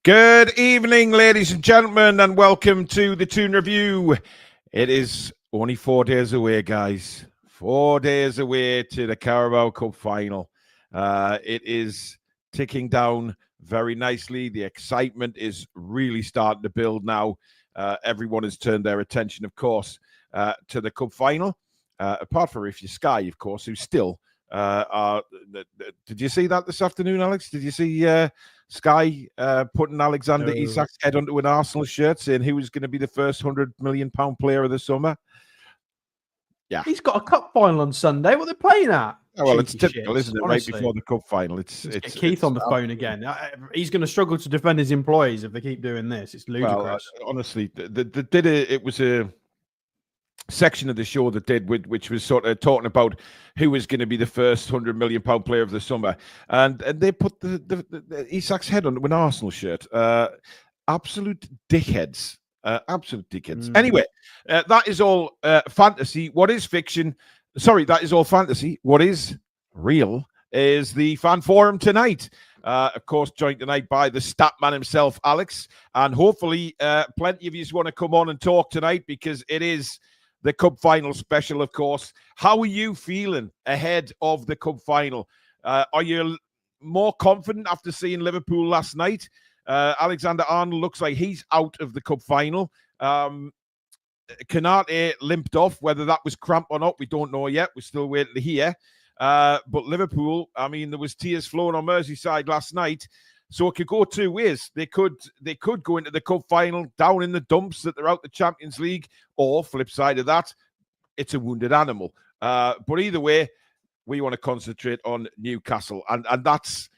Good evening, ladies and gentlemen, and welcome to the Toon Review. It is only 4 days away, guys. 4 days away to the Carabao Cup Final. It is ticking down very nicely. The excitement is really starting to build now. Everyone has turned their attention, of course, to the Cup Final. Apart from if you're Sky, of course, who still are. Did you see that this afternoon, Alex? Did you see Sky putting Alexander Isak's head onto an Arsenal shirt, saying he was going to be the first £100 million player of the summer? Yeah, he's got a cup final on Sunday. What are they playing at? Oh, well, it's typical, isn't it? Honestly. Right before the cup final, it's Keith on the phone again. He's going to struggle to defend his employees if they keep doing this. It's ludicrous. Well, honestly, it was a section of the show that did, which was sort of talking about who was going to be the first £100 million player of the summer, and they put the Isak's head on an Arsenal shirt. Absolute dickheads. Absolute dickheads. Anyway, that is all fantasy. What is fiction? Sorry, that is all fantasy. What is real is the fan forum tonight. Of course, joined tonight by the stat man himself, Alex, and hopefully plenty of you want to come on and talk tonight because it is the Cup Final special, of course. How are you feeling ahead of the Cup Final? Are you more confident after seeing Liverpool last night? Alexander Arnold looks like he's out of the Cup Final. Canate limped off. Whether that was cramp or not, we don't know yet. We're still waiting to hear. But Liverpool, I mean, there was tears flowing on Merseyside last night. So it could go two ways. They could go into the Cup Final down in the dumps that they're out the Champions League, or flip side of that, it's a wounded animal. But either way, we want to concentrate on Newcastle, and that's.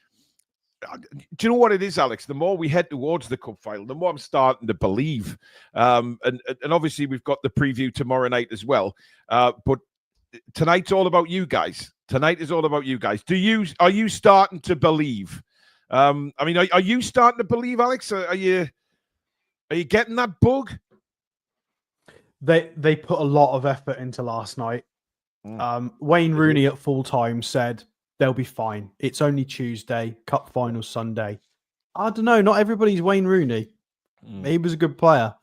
Do you know what it is, Alex? The more we head towards the Cup Final, the more I'm starting to believe. And obviously we've got the preview tomorrow night as well. But tonight's all about you guys. Tonight is all about you guys. Are you starting to believe? I mean, are you starting to believe, Alex? Are you getting that bug? They put a lot of effort into last night. Wayne Rooney at full time said they'll be fine. It's only Tuesday, Cup Final Sunday. I don't know. Not everybody's Wayne Rooney. He was a good player.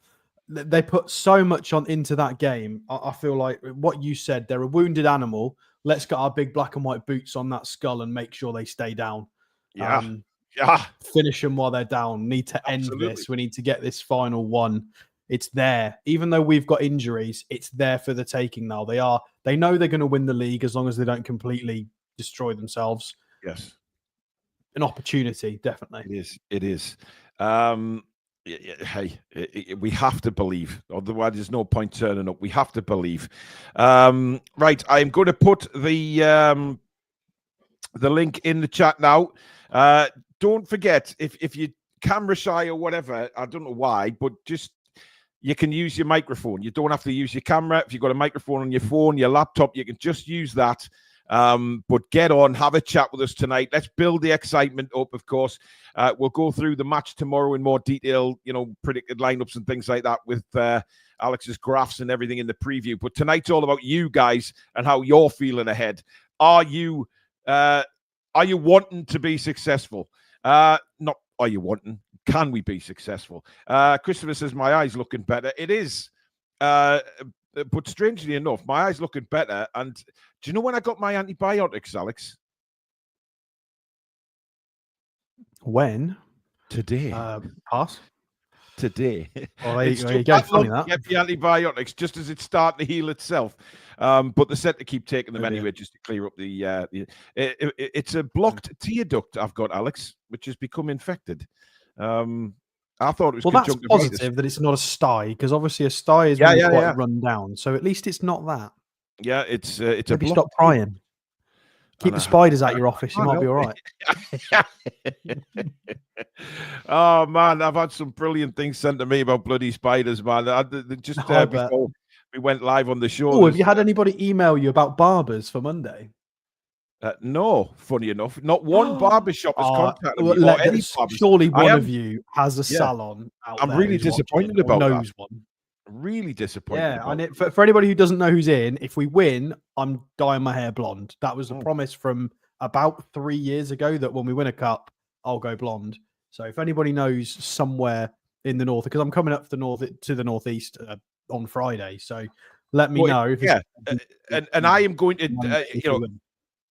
They put so much into that game. I feel like what you said, they're a wounded animal. Let's get our big black and white boots on that skull and make sure they stay down. Yeah. Finish them while they're down. Need to end this. We need to get this final one. It's there. Even though we've got injuries, it's there for the taking now. They know they're going to win the league as long as they don't completely destroy themselves. Yes. An opportunity, definitely. It is. Hey, we have to believe. Otherwise, there's no point turning up. We have to believe. Right, I'm going to put the link in the chat now. Don't forget, if you camera shy or whatever, I don't know why, but just you can use your microphone. You don't have to use your camera. If you've got a microphone on your phone, your laptop, you can just use that. But get on, have a chat with us tonight. Let's build the excitement up, of course. We'll go through the match tomorrow in more detail, predicted lineups and things like that with Alex's graphs and everything in the preview. But tonight's all about you guys and how you're feeling ahead. Are you wanting to be successful? Not are you wanting? Can we be successful? Christopher says, my eyes looking better. It is. But strangely enough, my eyes looking better. And do you know when I got my antibiotics, Alex? When? Today. Pass. Today. Oh, there you go. Funny that. Get the antibiotics just as it's starting to heal itself. But they said to keep taking them anyway, just to clear up it's a blocked tear duct I've got, Alex, which has become infected. I thought it was that's positive that it's not a sty, because obviously a sty is quite run down. So at least it's not that. Yeah, it's maybe stop prying. Keep the spiders out your office. You might be all right. Oh man, I've had some brilliant things sent to me about bloody spiders, man. Before we went live on the show. Oh, have you had anybody email you about barbers for Monday? No, funny enough, not one barbershop has contacted me. Or any surely one of you has a salon out there. I'm really disappointed about that. One. Really disappointed. Yeah, and for anybody who doesn't know who's in, if we win, I'm dyeing my hair blonde. That was a promise from about 3 years ago that when we win a cup, I'll go blonde. So if anybody knows somewhere in the north, because I'm coming up to the northeast on Friday, so let me know. If and I am going to,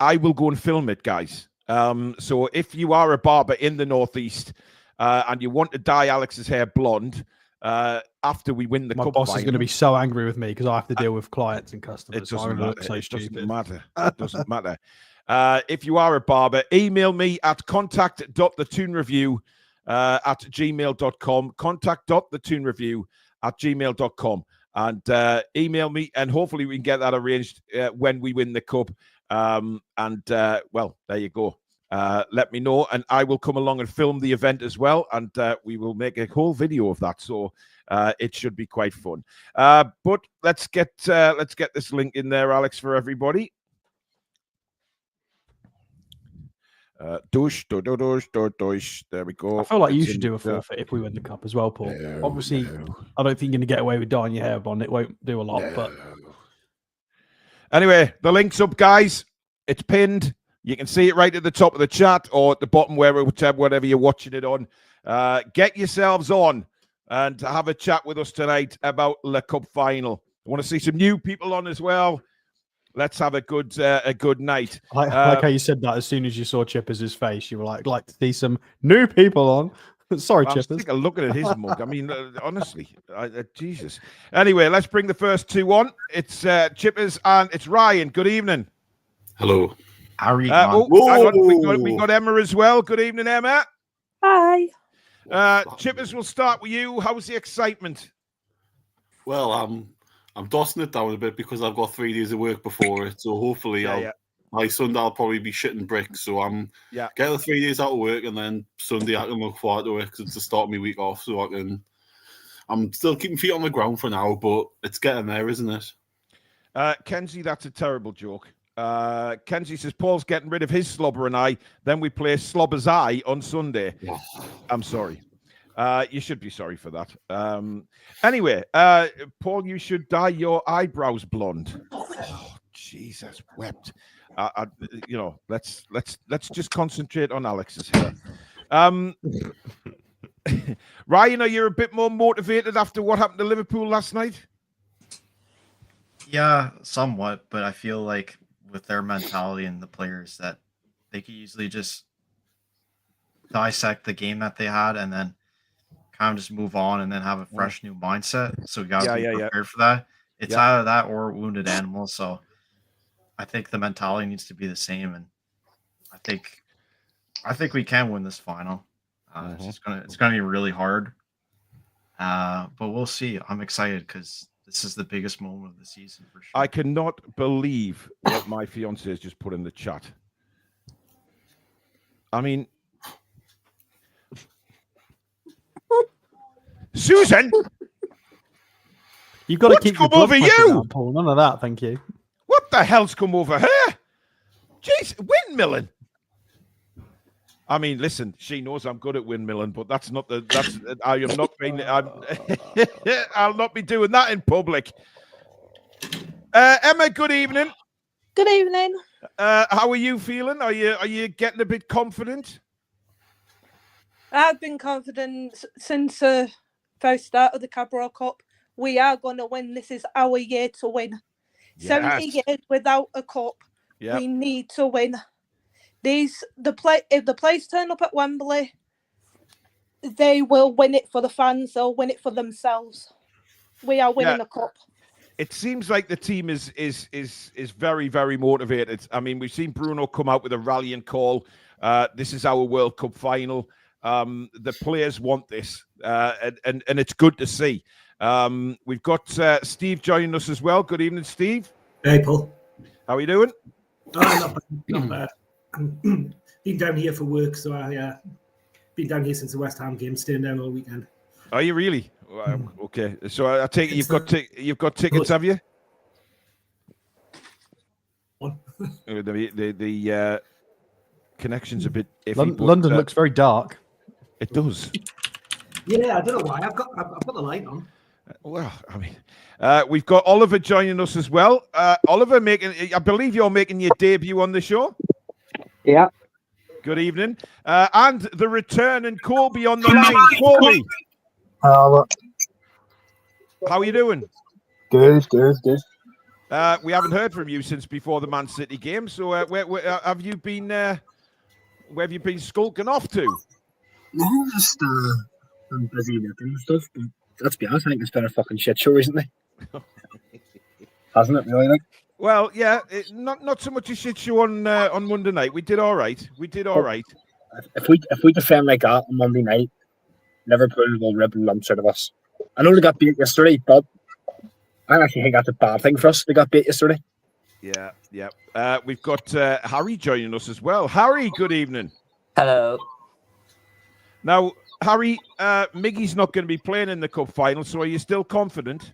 I will go and film it, guys. So if you are a barber in the northeast and you want to dye Alex's hair blonde after we win the cup, my boss is going to be so angry with me because I have to deal with clients and customers. It doesn't matter. It doesn't matter. It doesn't matter. If you are a barber, email me at contact.thetoonreview at gmail.com. Contact.thetoonreview at gmail.com. And email me, and hopefully we can get that arranged when we win the cup. Well, there you go. Let me know, and I will come along and film the event as well, and we will make a whole video of that. So it should be quite fun. But let's get this link in there, Alex, for everybody. Douche. There we go. I feel like you should do a forfeit if we win the cup as well, Paul. Obviously, I don't think you're going to get away with dyeing your hair blonde. It won't do a lot, but anyway, the link's up, guys. It's pinned. You can see it right at the top of the chat or at the bottom, whatever you're watching it on. Get yourselves on and have a chat with us tonight about the cup final. I want to see some new people on as well. Let's have a good night. I like how you said that as soon as you saw Chippers' face. You were like to see some new people on. Sorry, Chippers. I think I'm looking at his mug. I mean, honestly, Jesus. Anyway, let's bring the first two on. It's Chippers and it's Ryan. Good evening. Hello. Hang on. We got Emma as well. Good evening, Emma. Hi. Chippers, we'll start with you. How's the excitement? Well, I'm tossing it down a bit because I've got 3 days of work before it. So hopefully my Sunday I'll probably be shitting bricks. So I'm getting the 3 days out of work, and then Sunday I can look forward to it because it's the start of my week off. So I'm still keeping feet on the ground for now, but it's getting there, isn't it? Kenzie, that's a terrible joke. Kenzie says Paul's getting rid of his slobber and I. Then we play Slobber's Eye on Sunday. I'm sorry. You should be sorry for that. Anyway, Paul, you should dye your eyebrows blonde. Oh, Jesus wept. Let's just concentrate on Alex's hair. Ryan, are you a bit more motivated after what happened to Liverpool last night? Yeah, somewhat, but I feel like with their mentality and the players that they could easily just dissect the game that they had and then kind of just move on and then have a fresh new mindset. So we got to be prepared for that. It's either that or wounded animal. So I think the mentality needs to be the same, and I think we can win this final. It's gonna be really hard, but we'll see. I'm excited because this is the biggest moment of the season for sure. I cannot believe what my fiance has just put in the chat. I mean, Susan, you've got to keep your blood over pressure you, down, Paul. None of that, thank you. What the hell's come over her? Jeez, windmilling. I mean, listen, she knows I'm good at windmilling, but that's not I am not being. I'll not be doing that in public. Emma, good evening. Good evening. How are you feeling? Are you getting a bit confident? I've been confident since the first start of the Carabao Cup. We are going to win. This is our year to win. Yes. 70 years without a cup. Yep. We need to win. If the players turn up at Wembley, they will win it for the fans. They'll win it for themselves. We are winning a cup. It seems like the team is very, very motivated. I mean, we've seen Bruno come out with a rallying call. This is our World Cup final. The players want this, and it's good to see. We've got Steve joining us as well. Good evening, Steve. Hey, Paul. How are you doing? Oh, not bad. Been down here for work, so I been down here since the West Ham game, staying down all weekend. Are you really? Okay, so I take it you've got tickets, have you? What? The connection's a bit iffy. London looks very dark. It does. Yeah, I don't know why. I've got the light on. Well, I mean, we've got Oliver joining us as well. Oliver, I believe you're making your debut on the show. Yeah. Good evening. And the return and Colby on the line. Colby. How are you doing? Good. We haven't heard from you since before the Man City game. So where have you been? Where have you been skulking off to? No, just I'm busy working and stuff. But let's be honest, I think it's been a fucking shit show recently. Hasn't it, really? Like? Well, yeah, not so much a shit show on Monday night. We did all right. If we defend like that on Monday night, Liverpool will rip lumps out of us. I know they got beat yesterday, but I actually think that's a bad thing for us. They got beat yesterday. Yeah. We've got Harry joining us as well. Harry, good evening. Hello. Now, Harry, Miggy's not going to be playing in the cup final, so are you still confident?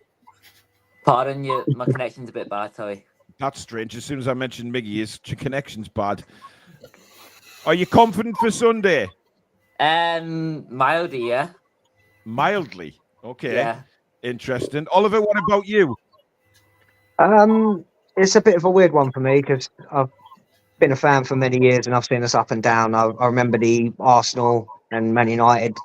Pardon you, my connection's a bit bad, sorry. That's strange. As soon as I mentioned Miggy, his connection's bad. Are you confident for Sunday? Mildly, yeah. Mildly? Okay. Yeah. Interesting. Oliver, what about you? It's a bit of a weird one for me because I've been a fan for many years and I've seen us up and down. I remember the Arsenal and Man United,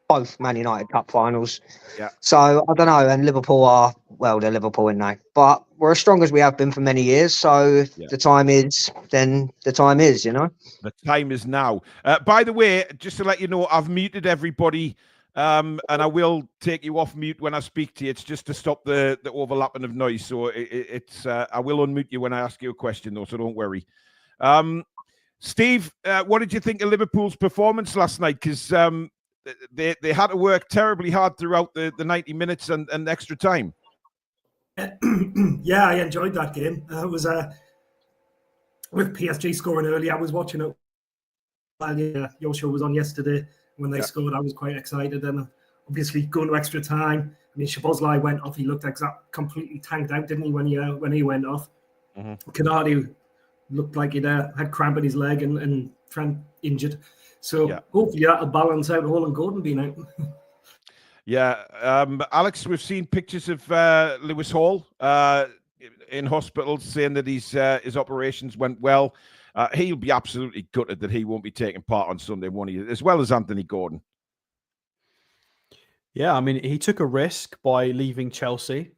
both Man United Cup finals. Yeah. So I don't know. And Liverpool are, well, they're Liverpool, aren't they? But we're as strong as we have been for many years. So if the time is, then the time is, you know? The time is now. By the way, just to let you know, I've muted everybody. And I will take you off mute when I speak to you. It's just to stop the overlapping of noise. So I will unmute you when I ask you a question, though, so don't worry. Steve, what did you think of Liverpool's performance last night? Because they had to work terribly hard throughout the 90 minutes and extra time. Yeah, I enjoyed that game. It was with PSG scoring early. I was watching it while your show was on yesterday. When they scored, I was quite excited. And obviously going to extra time. I mean, Szoboszlai went off. He looked completely tanked out, didn't he, when he went off? Mm-hmm. Canardi looked like he'd had cramp in his leg and Trent injured. So hopefully that'll balance out Hall and Gordon being out. Yeah. Alex, we've seen pictures of Lewis Hall in hospital saying that his operations went well. He'll be absolutely gutted that he won't be taking part on Sunday morning, as well as Anthony Gordon. Yeah, I mean, he took a risk by leaving Chelsea,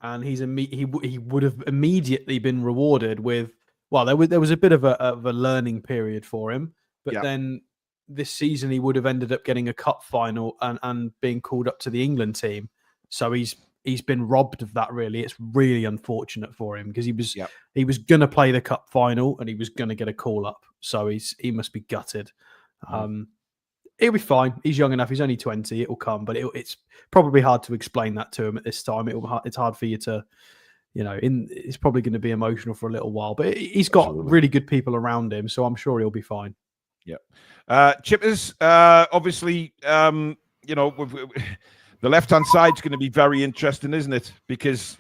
and he would have immediately been rewarded with. Well, there was a bit of a learning period for him, but then this season he would have ended up getting a cup final and being called up to the England team. So he's been robbed of that, really. It's really unfortunate for him because he was going to play the cup final and he was going to get a call up. So he must be gutted. He'll be fine. He's young enough. He's only 20. It will come, but it's probably hard to explain that to him at this time. It's hard for you to, it's probably going to be emotional for a little while, but he's got really good people around him. So I'm sure he'll be fine. Yeah. Chippers, obviously, the left-hand side's going to be very interesting, isn't it? Because,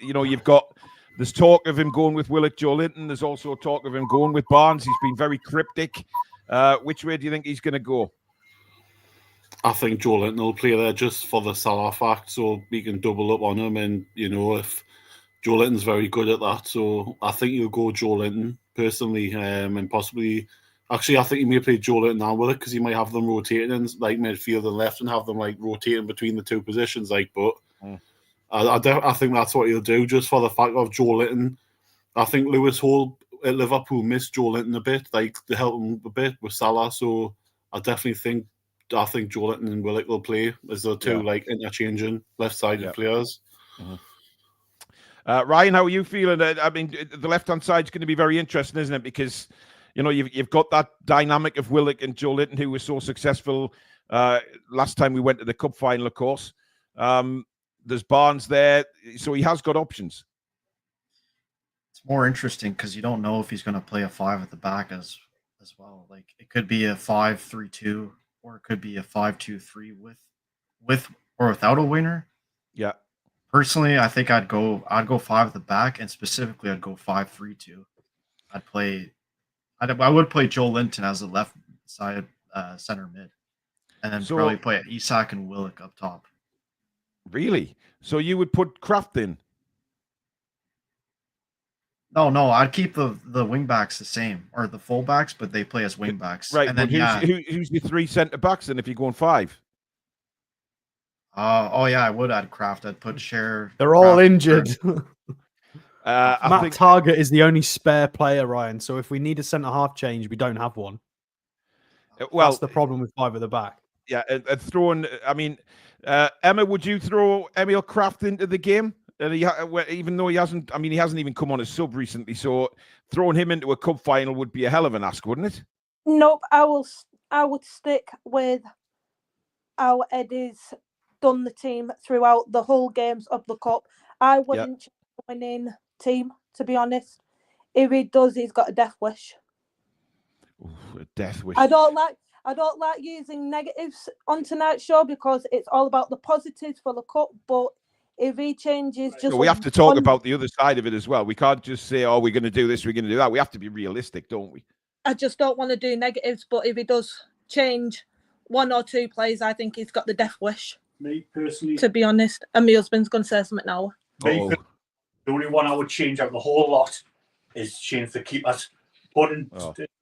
there's talk of him going with Willock Joelinton. There's also talk of him going with Barnes. He's been very cryptic. Which way do you think he's going to go? I think Joelinton will play there just for the Salah fact, so we can double up on him. And, if Joelinton's very good at that, so I think he'll go Joelinton personally, and possibly... Actually, I think he may play Joelinton and Willock because he might have them rotating in like midfield and left and have them like rotating between the two positions. I think that's what he'll do just for the fact of Joelinton. I think Lewis Hall at Liverpool missed Joelinton a bit, like to help him a bit with Salah. So I think Joelinton and Willock will play as the two like interchanging left-sided players. Ryan, how are you feeling? I mean, the left-hand side is going to be very interesting, isn't it? Because you've got that dynamic of Willock and Joelinton, who was so successful last time we went to the cup final, of course. There's Barnes there, so he has got options. It's more interesting because you don't know if he's going to play a 5 at the back as well. Like it could be a 5-3-2, or it could be a 5-2-3 with or without a winger. Yeah. Personally, I think I'd go 5 at the back, and specifically I'd go 5-3-2. I would play Joelinton as a left side center mid, and then probably play Isak and Willock up top. Really? So you would put Kraft in? No, I'd keep the wing backs the same, or the full backs, but they play as wing backs. Right, and then who's your 3 centre backs then if you're going 5? I would add Kraft. I'd put Share. They're all injured. Matt Target is the only spare player, Ryan. So if we need a centre half change, we don't have one. Well, that's the problem with 5 at the back. Yeah, and throwing. I mean, Emma, would you throw Emil Kraft into the game? Even though he hasn't. I mean, he hasn't even come on as sub recently. So throwing him into a cup final would be a hell of an ask, wouldn't it? Nope. I would stick with how Eddie's done the team throughout the whole games of the cup. I wouldn't change the winning team, to be honest. If he does, he's got a death wish. Ooh, a death wish. I don't like using negatives on tonight's show because it's all about the positives for the cup. But if he changes, we have to talk about the other side of it as well. We can't just say, "Oh, we're going to do this, we're going to do that." We have to be realistic, don't we? I just don't want to do negatives. But if he does change 1 or 2 plays, I think he's got the death wish. Me personally, to be honest, and my husband's going to say something now. The only one I would change out the whole lot is change the keepers, put in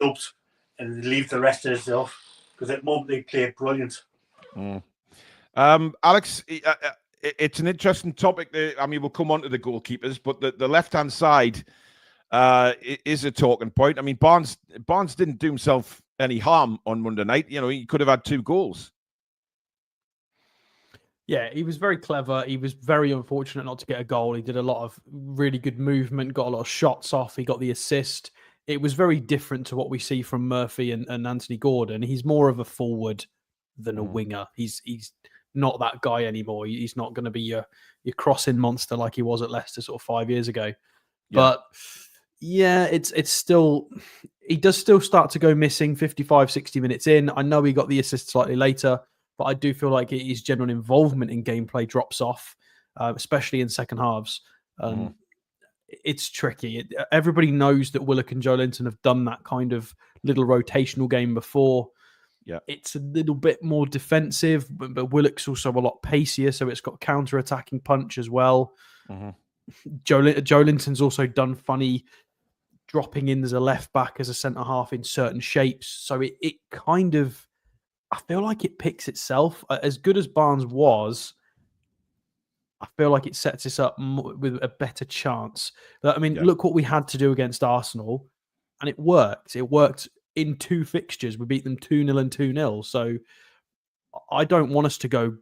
subs, and leave the rest of stuff because at the moment they play brilliant. Alex, it's an interesting topic. I mean, we'll come on to the goalkeepers, but the left-hand side is a talking point. I mean, Barnes didn't do himself any harm on Monday night. You know, he could have had 2 goals. Yeah, he was very clever. He was very unfortunate not to get a goal. He did a lot of really good movement, got a lot of shots off. He got the assist. It was very different to what we see from Murphy and Anthony Gordon. He's more of a forward than a winger. He's not that guy anymore. He's not going to be your crossing monster like he was at Leicester sort of 5 years ago. Yeah. But yeah, it's still, he does still start to go missing 55, 60 minutes in. I know he got the assist slightly later, but I do feel like his general involvement in gameplay drops off, especially in second halves. It's tricky. Everybody knows that Willock and Joe Linton have done that kind of little rotational game before. Yeah, it's a little bit more defensive, but Willock's also a lot pacier, so it's got counter-attacking punch as well. Joe Linton's also done funny dropping in as a left back, as a centre half in certain shapes. So it kind of, I feel like it picks itself. As good as Barnes was, I feel like it sets us up with a better chance. I mean, look what we had to do against Arsenal, and it worked. It worked in 2 fixtures. We beat them 2-0 and 2-0. So I don't want us to go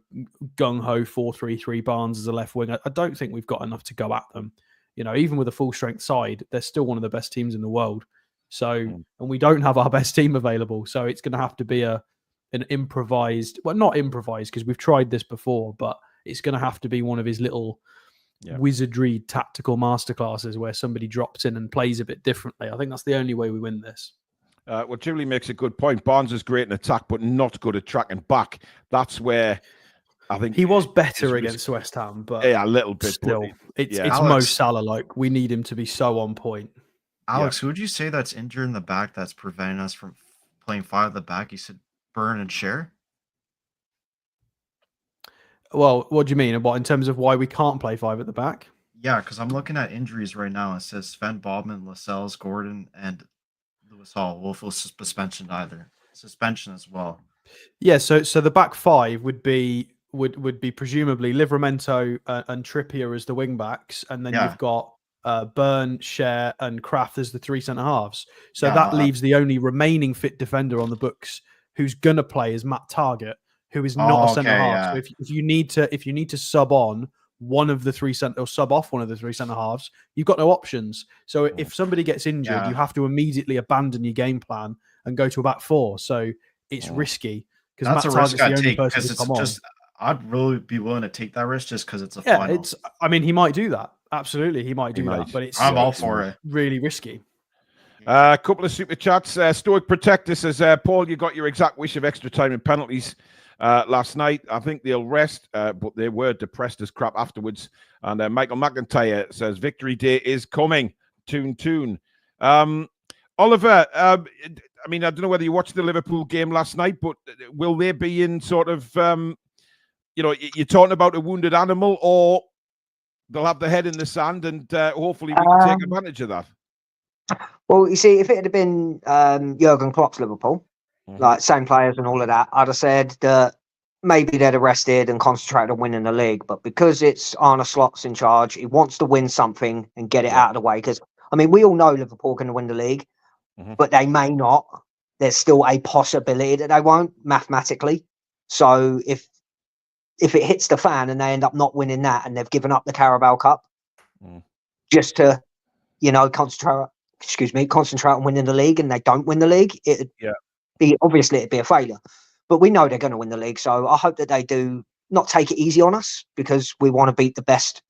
gung-ho 4-3-3 Barnes as a left wing. I don't think we've got enough to go at them. You know, even with a full-strength side, they're still one of the best teams in the world. So, and we don't have our best team available. So it's going to have to be an improvised, well, not improvised because we've tried this before, but it's going to have to be one of his little wizardry tactical masterclasses where somebody drops in and plays a bit differently. I think that's the only way we win this. Well, Julie makes a good point. Barnes is great in attack, but not good at tracking back. That's where I think he was better against West Ham, but a little bit. Still, it's Mo Salah. Like, we need him to be so on point. Alex, who would you say that's injured in the back that's preventing us from playing 5 at the back? You said Burn and Share. Well, what do you mean? What, in terms of why we can't play 5 at the back? Yeah, because I'm looking at injuries right now. It says Sven Bobman, Lascelles, Gordon, and Lewis Hall. Wolf was suspension as well. Yeah, so the back 5 would be presumably Livramento and Trippier as the wing backs, and then you've got Burn, Share, and Kraft as the 3 centre halves. So that leaves the only remaining fit defender on the books who's gonna play is Matt Target, who is not a centre half. So if you need to sub on one of the 3 centre or sub off one of the 3 centre halves, you've got no options. So if somebody gets injured, you have to immediately abandon your game plan and go to a back 4. So it's risky because Matt Target's the only person to come on. I'd really be willing to take that risk just because it's a final. I mean, he might do that. Absolutely, he might do that. But I'm all for it. Really risky. A couple of super chats. Stoic Protector says, Paul, you got your exact wish of extra time and penalties last night. I think they'll rest, but they were depressed as crap afterwards. And Michael McIntyre says, victory day is coming. Toon. Oliver, I mean, I don't know whether you watched the Liverpool game last night, but will they be in sort of, you're talking about a wounded animal, or they'll have their head in the sand, and hopefully we can take advantage of that. Well, you see, if it had been Jurgen Klopp's Liverpool, like same players and all of that, I'd have said that maybe they'd have rested and concentrated on winning the league. But because it's Arne Slot's in charge, he wants to win something and get it out of the way. Because, I mean, we all know Liverpool are going to win the league, but they may not. There's still a possibility that they won't, mathematically. So if it hits the fan and they end up not winning that and they've given up the Carabao Cup just to, concentrate on winning the league, and they don't win the league, it'd be a failure. But we know they're going to win the league, so I hope that they do not take it easy on us, because we want to beat the best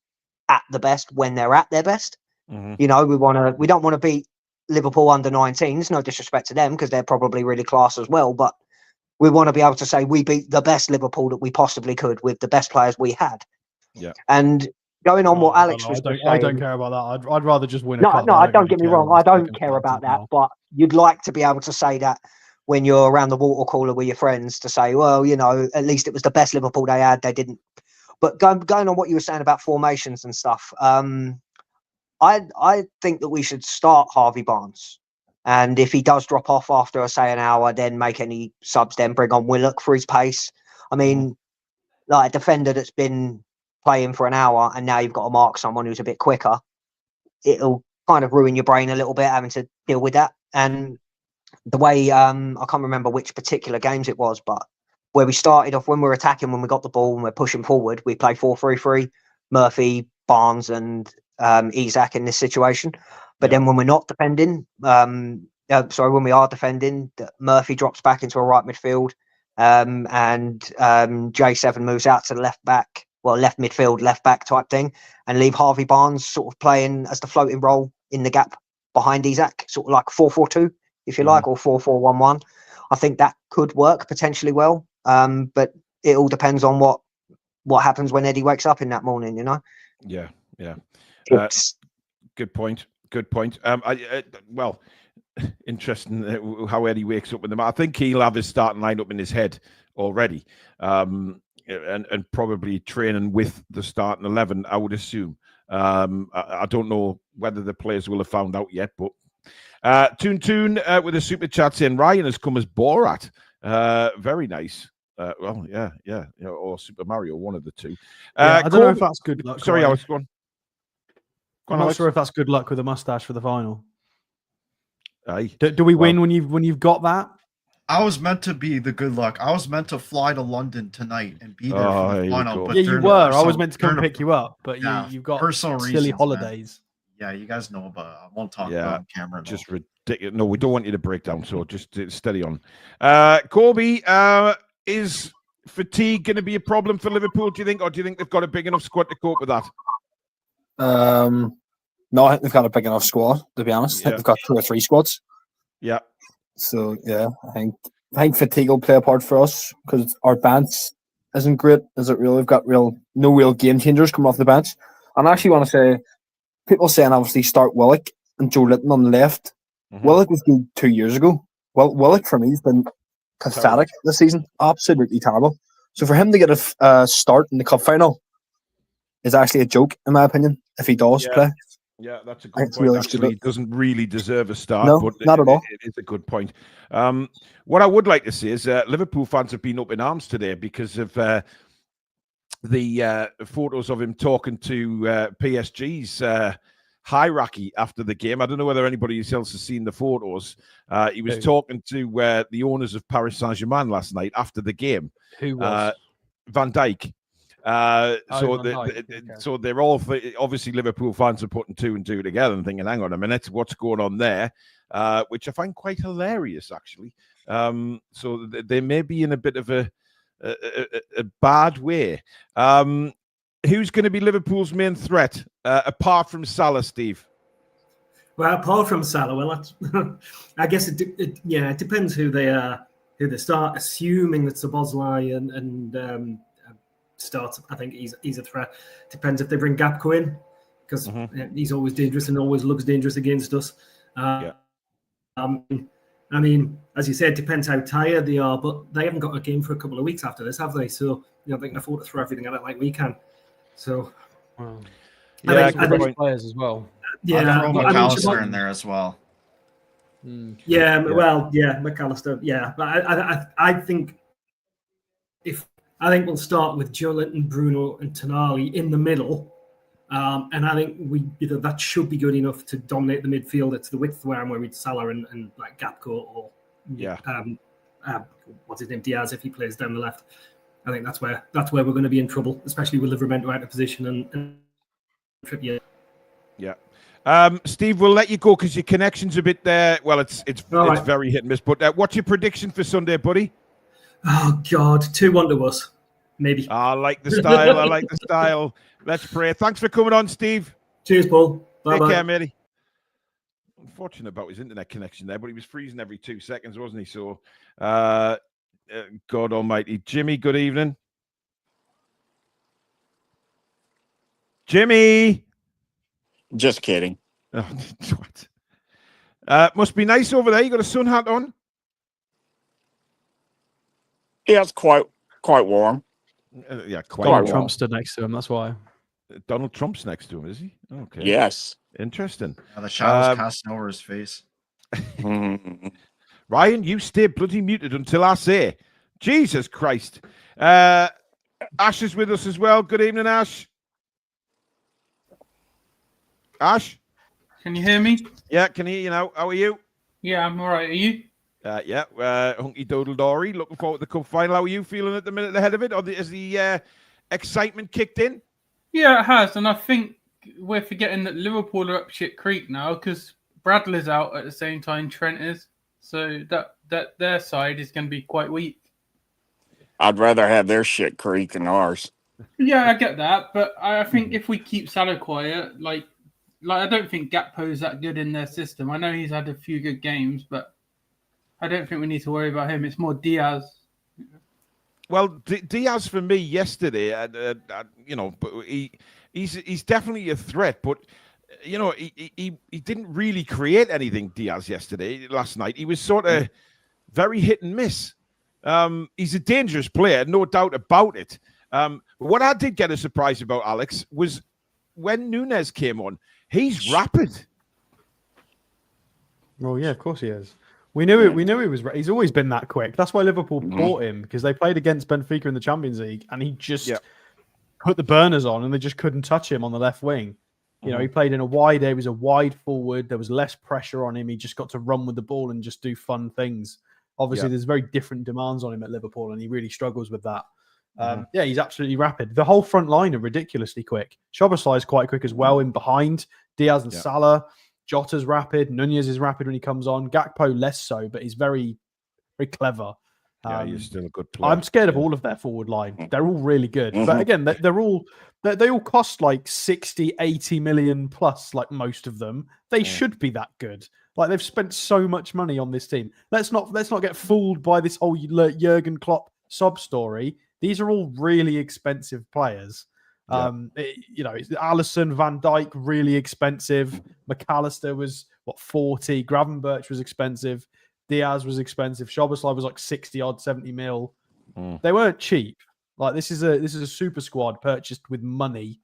at the best when they're at their best. We don't want to beat Liverpool under 19s. No disrespect to them, because they're probably really class as well, but we want to be able to say we beat the best Liverpool that we possibly could with the best players we had. And going on what Alex was saying, I don't care about that. I'd rather just win a cup. No, don't get me wrong. I don't care about that, but you'd like to be able to say that when you're around the water cooler with your friends, to say, well, at least it was the best Liverpool they had. They didn't. But going on what you were saying about formations and stuff, I think that we should start Harvey Barnes. And if he does drop off after, say, an hour, then make any subs, then bring on Willock for his pace. I mean, like a defender that's been playing for an hour and now you've got to mark someone who's a bit quicker, it'll kind of ruin your brain a little bit having to deal with that. And the way, I can't remember which particular games it was, but where we started off, when we were attacking, when we got the ball and we're pushing forward, we play 4-3-3, Murphy, Barnes and Isak in this situation. But then when we're not defending, when we are defending, Murphy drops back into a right midfield, and J7 moves out to the left midfield, left back type thing, and leave Harvey Barnes sort of playing as the floating role in the gap behind Isak, sort of like 4-4-2, if you like, or 4-4-1-1. I think that could work potentially well, but it all depends on what happens when Eddie wakes up in that morning, Yeah. Good point. Well, interesting how Eddie wakes up with them. I think he'll have his starting lineup in his head already, and probably training with the starting 11, I would assume. I don't know whether the players will have found out yet, but Toon with a super chat saying Ryan has come as Borat. Very nice. Or Super Mario, one of the two. I don't know if that's good luck. Sorry, Alex, go on. I'm not sure if that's good luck with a mustache for the final. Aye. Do we win when you've got that? I was meant to be the good luck. I was meant to fly to London tonight and be there for the final. But you were. I was meant to come pick you up, but you've got personal silly reasons, holidays. Man. Yeah, you guys know, but I won't talk about on camera. Just ridiculous. No, we don't want you to break down, so just steady on. Corby, is fatigue going to be a problem for Liverpool, do you think? Or do you think they've got a big enough squad to cope with that? No, I think they've got a big enough squad, to be honest. I think they've got 2 or 3 squads. Yeah. So, yeah, I think fatigue will play a part for us, because our bench isn't great, is it really? We've got no real game changers coming off the bench. And I actually want to say, people saying obviously start Willock and Joe Litton on the left. Willock was good 2 years ago. Well, Willock for me has been pathetic this season, absolutely terrible. So for him to get a start in the cup final is actually a joke, in my opinion, if he does play. Yeah, that's a good point. Really actually, he doesn't really deserve a start. No, but not at all. It is a good point. What I would like to say is Liverpool fans have been up in arms today because of the photos of him talking to PSG's hierarchy after the game. I don't know whether anybody else has seen the photos. He was talking to the owners of Paris Saint-Germain last night after the game. Who was? Van Dijk. So they're all obviously Liverpool fans are putting 2 and 2 together and thinking, hang on a minute, what's going on there? Which I find quite hilarious, actually. So they may be in a bit of a bad way. Who's going to be Liverpool's main threat apart from Salah, Steve? Well, apart from Salah, well, that's, I guess it depends who they start. Assuming that Szoboszlai and starts, I think he's a threat. Depends if they bring Gakpo in, because he's always dangerous and always looks dangerous against us. I mean, as you said, depends how tired they are, but they haven't got a game for a couple of weeks after this, have they? So they can afford to throw everything at it like we can. So, Yeah, players as well. Yeah, throw McAllister in there as well. Yeah, well, yeah, McAllister. Yeah, but I think we'll start with Joelinton, Bruno, and Tonali in the middle, and I think that should be good enough to dominate the midfield. It's the width where we'd Salah and like Gakpo or what's his name, Diaz, if he plays down the left. I think that's where we're going to be in trouble, especially with Livramento out of position and Trippier. Yeah. Steve, we'll let you go because your connection's a bit there. Well, it's very hit and miss. But what's your prediction for Sunday, buddy? Oh God, 2-1 to us, maybe. I like the style. I like the style. Let's pray. Thanks for coming on, Steve. Cheers, Paul. Bye. Take care, matey. Unfortunate about his internet connection there, but he was freezing every 2 seconds, wasn't he? So, God Almighty, Jimmy. Good evening, Jimmy. Just kidding. Oh, what? Must be nice over there. You got a sun hat on? Yeah, it's quite warm. Yeah, quite warm. Trump stood next to him. That's why. Donald Trump's next to him, is he? Okay. Yes. Interesting. Yeah, the shadow's casting over his face. Ryan, you stay bloody muted until I say. Jesus Christ. Ash is with us as well. Good evening, Ash. Ash? Can you hear me? Yeah, can hear you now. How are you? Yeah, I'm all right. Are you? Hunky Doodle Dory. Looking forward to the cup final. How are you feeling at the minute ahead of it? Or has the excitement kicked in? Yeah, it has. And I think we're forgetting that Liverpool are up shit creek now because Bradley's out at the same time Trent is. So that their side is going to be quite weak. I'd rather have their shit creek than ours. Yeah, I get that. But I think if we keep Salah quiet, like I don't think Gakpo's that good in their system. I know he's had a few good games, but I don't think we need to worry about him. It's more Diaz. Well, Diaz for me yesterday, but he's definitely a threat. But he didn't really create anything. Diaz last night, he was sort of very hit and miss. He's a dangerous player, no doubt about it. What I did get a surprise about, Alex, was when Nunez came on. He's rapid. Well, yeah, of course he is. We knew it. We knew he was. He's always been that quick. That's why Liverpool bought him, because they played against Benfica in the Champions League, and he just put the burners on, and they just couldn't touch him on the left wing. You know, he played in a wide area. He was a wide forward. There was less pressure on him. He just got to run with the ball and just do fun things. Obviously, there's very different demands on him at Liverpool, and he really struggles with that. Yeah, he's absolutely rapid. The whole front line are ridiculously quick. Szoboszlai is quite quick as well in behind. Diaz and Salah. Jota's rapid. Nunez is rapid when he comes on. Gakpo less so, but he's very, very clever. Yeah, he's still a good player. I'm scared of all of their forward line. They're all really good. But again, they all cost like 60, 80 million plus, like most of them. They should be that good. Like they've spent so much money on this team. Let's not get fooled by this whole Jurgen Klopp sob story. These are all really expensive players. Alisson, Van Dijk, really expensive. McAllister was 40. Gravenberch was expensive. Diaz was expensive. Szoboszlai was like 60 odd, 70 mil. They weren't cheap. Like this is a super squad purchased with money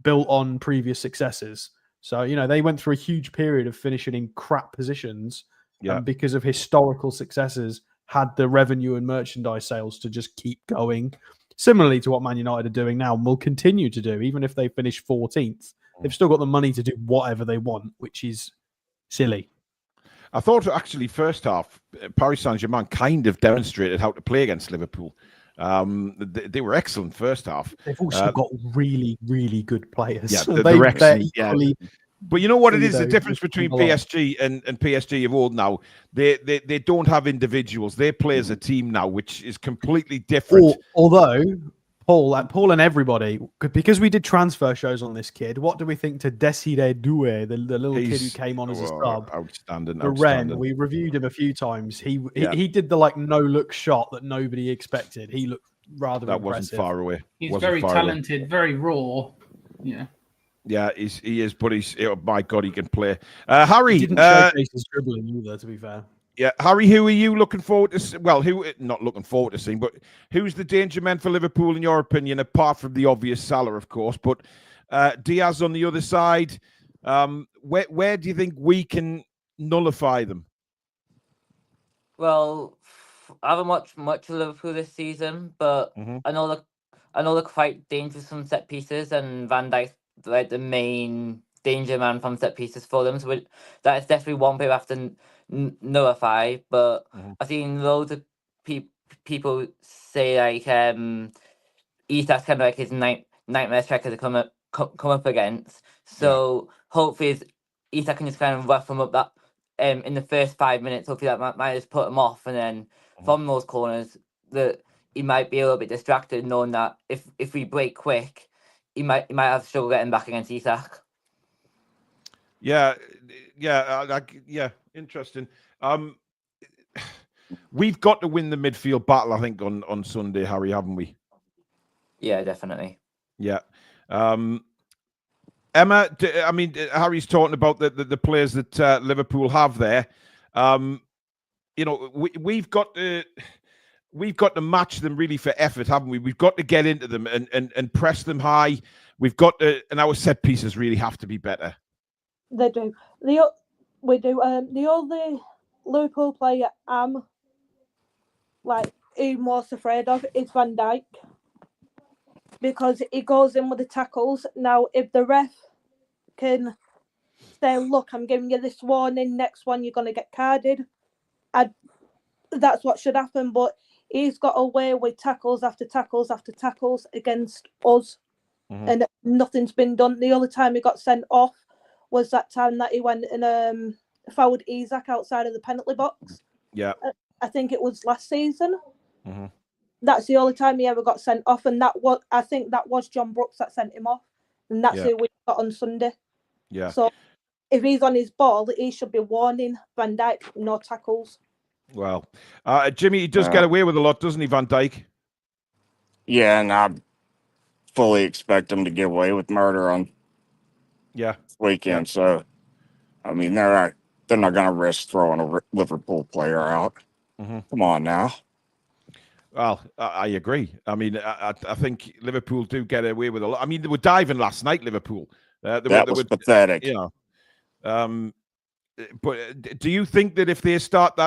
built on previous successes. So, they went through a huge period of finishing in crap positions and because of historical successes had the revenue and merchandise sales to just keep going. Similarly to what Man United are doing now and will continue to do, even if they finish 14th. They've still got the money to do whatever they want, which is silly. I thought actually first half, Paris Saint-Germain kind of demonstrated how to play against Liverpool. They were excellent first half. They've also got really, really good players. Yeah, they're excellent. But you know what it is? The difference between PSG and PSG of old now, they don't have individuals. They play as a team now, which is completely different. Although, Paul and everybody, because we did transfer shows on this kid, what do we think to Desiree Doué, the little kid who came on as a sub? Outstanding. Ren, we reviewed him a few times. He did the no-look shot that nobody expected. He looked rather impressive. Wasn't far away. He's very talented, very raw. Yeah. Yeah, he is, but my God, he can play. Harry, he didn't showcase his dribbling either, to be fair. Yeah, Harry, who are you looking forward to? Well, not looking forward to seeing, but who's the danger man for Liverpool in your opinion, apart from the obvious Salah, of course? But Diaz on the other side. Where do you think we can nullify them? Well, I haven't watched much of Liverpool this season, but I know they're quite dangerous from set pieces, and Van Dijk's like the main danger man from set pieces for them. So that is definitely one way we have to nullify. But I've seen loads of people say like Isak's kind of like his nightmare striker to come up against. So hopefully Isak can just kind of rough him up that in the first 5 minutes. Hopefully that might just put him off, and then from those corners that he might be a little bit distracted, knowing that if we break quick, he might have to struggle getting back against Isak. Yeah, interesting. We've got to win the midfield battle, I think, on Sunday, Harry, haven't we? Yeah, definitely. Yeah. Emma, I mean, Harry's talking about the players that Liverpool have there. You know, we've got to match them really for effort, haven't we? We've got to get into them and press them high. We've got to, and our set pieces really have to be better. They do. We do. The only Liverpool player I'm most afraid of is Van Dijk, because he goes in with the tackles. Now, if the ref can say, "Look, I'm giving you this warning. Next one, you're going to get carded," that's what should happen. But he's got away with tackles after tackles after tackles against us, and nothing's been done. The only time he got sent off was that time that he went and fouled Isak outside of the penalty box. Yeah, I think it was last season. That's the only time he ever got sent off, and I think that was John Brooks that sent him off, and that's who we got on Sunday. Yeah. So if he's on his ball, he should be warning Van Dijk no tackles. Well, Jimmy, he does get away with a lot, doesn't he, Van Dijk? Yeah, and I fully expect him to get away with murder on weekend. So, I mean, they're not going to risk throwing a Liverpool player out. Come on now. Well, I agree. I mean, I think Liverpool do get away with a lot. I mean, they were diving last night, Liverpool. That was pathetic. You know, but do you think that if they start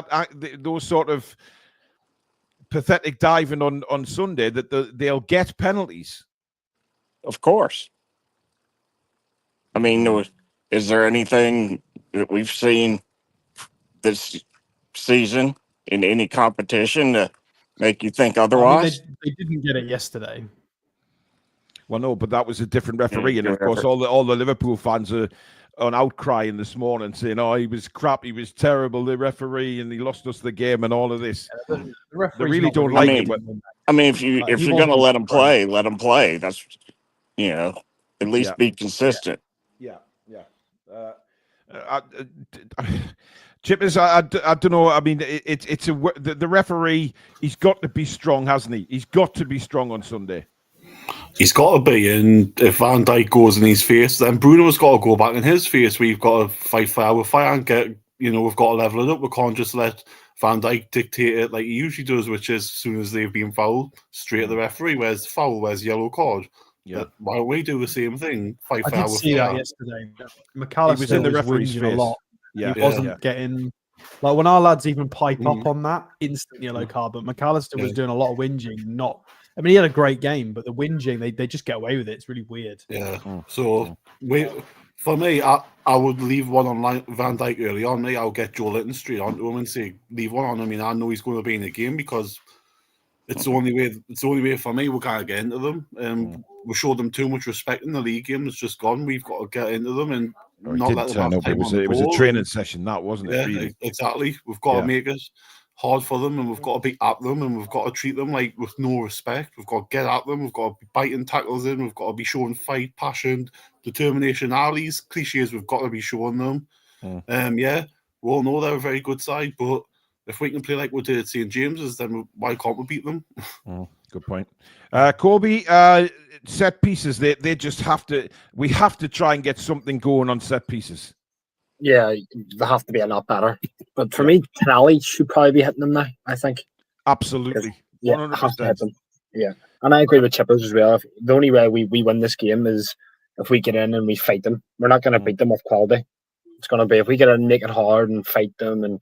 those sort of pathetic diving on Sunday, that they'll get penalties? Of course. I mean, is there anything that we've seen this season in any competition to make you think otherwise? I mean, they didn't get it yesterday. Well, no, but that was a different referee, and of course, all the Liverpool fans are on outcrying this morning, saying, "Oh, he was crap, he was terrible, the referee, and he lost us the game," and all of this. The they really don't like it. I mean, if you're going to let them play, let them play. That's at least be consistent. Yeah. Chippers, I don't know. I mean, it's the referee. He's got to be strong, hasn't he? He's got to be strong on Sunday. He's got to be, and if Van Dijk goes in his face, then Bruno's got to go back in his face. We've got to fight fire with fire and we've got to level it up. We can't just let Van Dijk dictate it like he usually does, which is as soon as they've been fouled, straight at the referee. Where's the foul? Where's the yellow card? Yeah. Why don't we do the same thing? Fight fire with fire. I did see that yesterday. McAllister was in the referee's face a lot. Yeah, he wasn't getting like when our lads even pipe up on that instant yellow card. But McAllister was doing a lot of whinging. I mean, he had a great game, but the whinging they just get away with it. It's really weird. Yeah. So for me, I would leave one on Van Dijk early on. I'll get Joe Litton straight onto him and say leave one on. I mean, I know he's going to be in the game because it's the only way. It's the only way for me. We can't get into them. We showed them too much respect in the league game. It's just gone. We've got to get into them and not let them have time on the It was a training session, that wasn't it? Yeah, really? Exactly. We've got to make it hard for them, and we've got to be at them, and we've got to treat them like with no respect. We've got to get at them. We've got to be biting tackles in. We've got to be showing fight, passion, determination. All these cliches we've got to be showing them. We all know they're a very good side, but if we can play like we did at St. James's, then why can't we beat them? Good point. Corby, set pieces, they just have to, we have to try and get something going on set pieces. Yeah, they have to be a lot better. But for me, Tonali should probably be hitting them now, I think. Absolutely. 100%. Have to hit them. Yeah. And I agree with Chippers as well. The only way we win this game is if we get in and we fight them. We're not going to beat them with quality. It's going to be if we get in, make it hard and fight them, and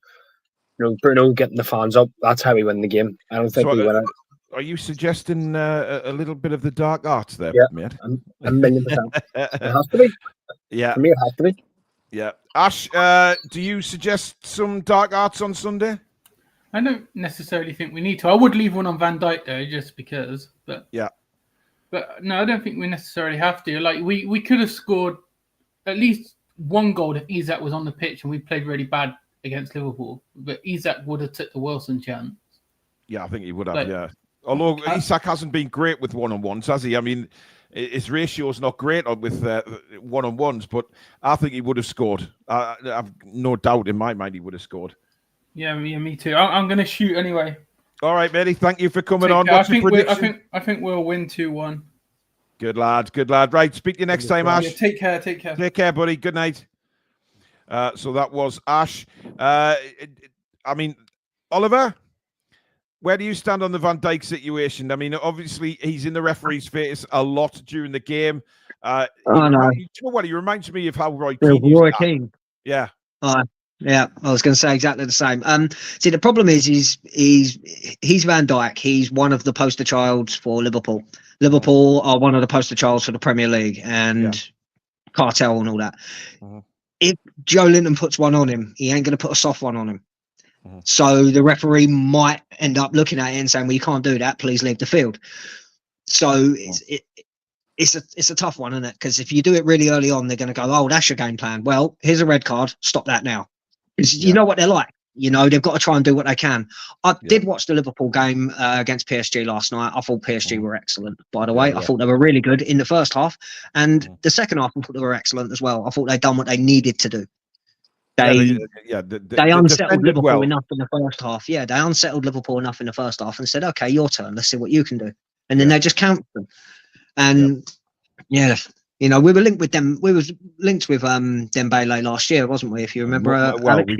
Bruno getting the fans up. That's how we win the game. I don't think we win it. Are you suggesting a little bit of the dark arts there, mate? 1,000,000%. It has to be. Yeah. For me, it has to be. Yeah. Ash, do you suggest some dark arts on Sunday? I don't necessarily think we need to. I would leave one on Van Dijk though, just because. But yeah. But no, I don't think we necessarily have to. Like we could have scored at least one goal if Isak was on the pitch and we played really bad against Liverpool. But Isak would have took the Wilson chance. Yeah, I think he would have. Yeah. Although Isak hasn't been great with one-on-ones, has he? I mean, his ratio's not great with one-on-ones, but I think he would have scored. I've no doubt in my mind he would have scored. Yeah, me too. I'm going to shoot anyway. All right, matey. Thank you for coming on. What's your prediction? I think we'll win 2-1. Good lad. Good lad. Right. Speak to you next time, Ash. Yeah, take care. Take care. Take care, buddy. Good night. So that was Ash. I mean, Oliver, where do you stand on the Van Dijk situation? I mean, obviously, he's in the referee's face a lot during the game. No. You know what? He reminds me of how Roy Keane. Yeah. Yeah, I was going to say exactly the same. See, the problem is he's Van Dijk. He's one of the poster childs for Liverpool. Liverpool are one of the poster childs for the Premier League and cartel and all that. If Joe Linton puts one on him, he ain't going to put a soft one on him. So the referee might end up looking at it and saying, "Well, you can't do that. Please leave the field." So it's a tough one, isn't it? Because if you do it really early on, they're going to go, "Oh, that's your game plan." Well, here's a red card. Stop that now. You know what they're like. You know, they've got to try and do what they can. I did watch the Liverpool game against PSG last night. I thought PSG were excellent, by the way. I thought they were really good in the first half. And the second half, I thought they were excellent as well. I thought they'd done what they needed to do. They unsettled Liverpool enough in the first half. Yeah, they unsettled Liverpool enough in the first half and said, "Okay, your turn. Let's see what you can do." And then they just counted them. And you know, we were linked with them. We was linked with Dembele last year, wasn't we? If you remember, Alex,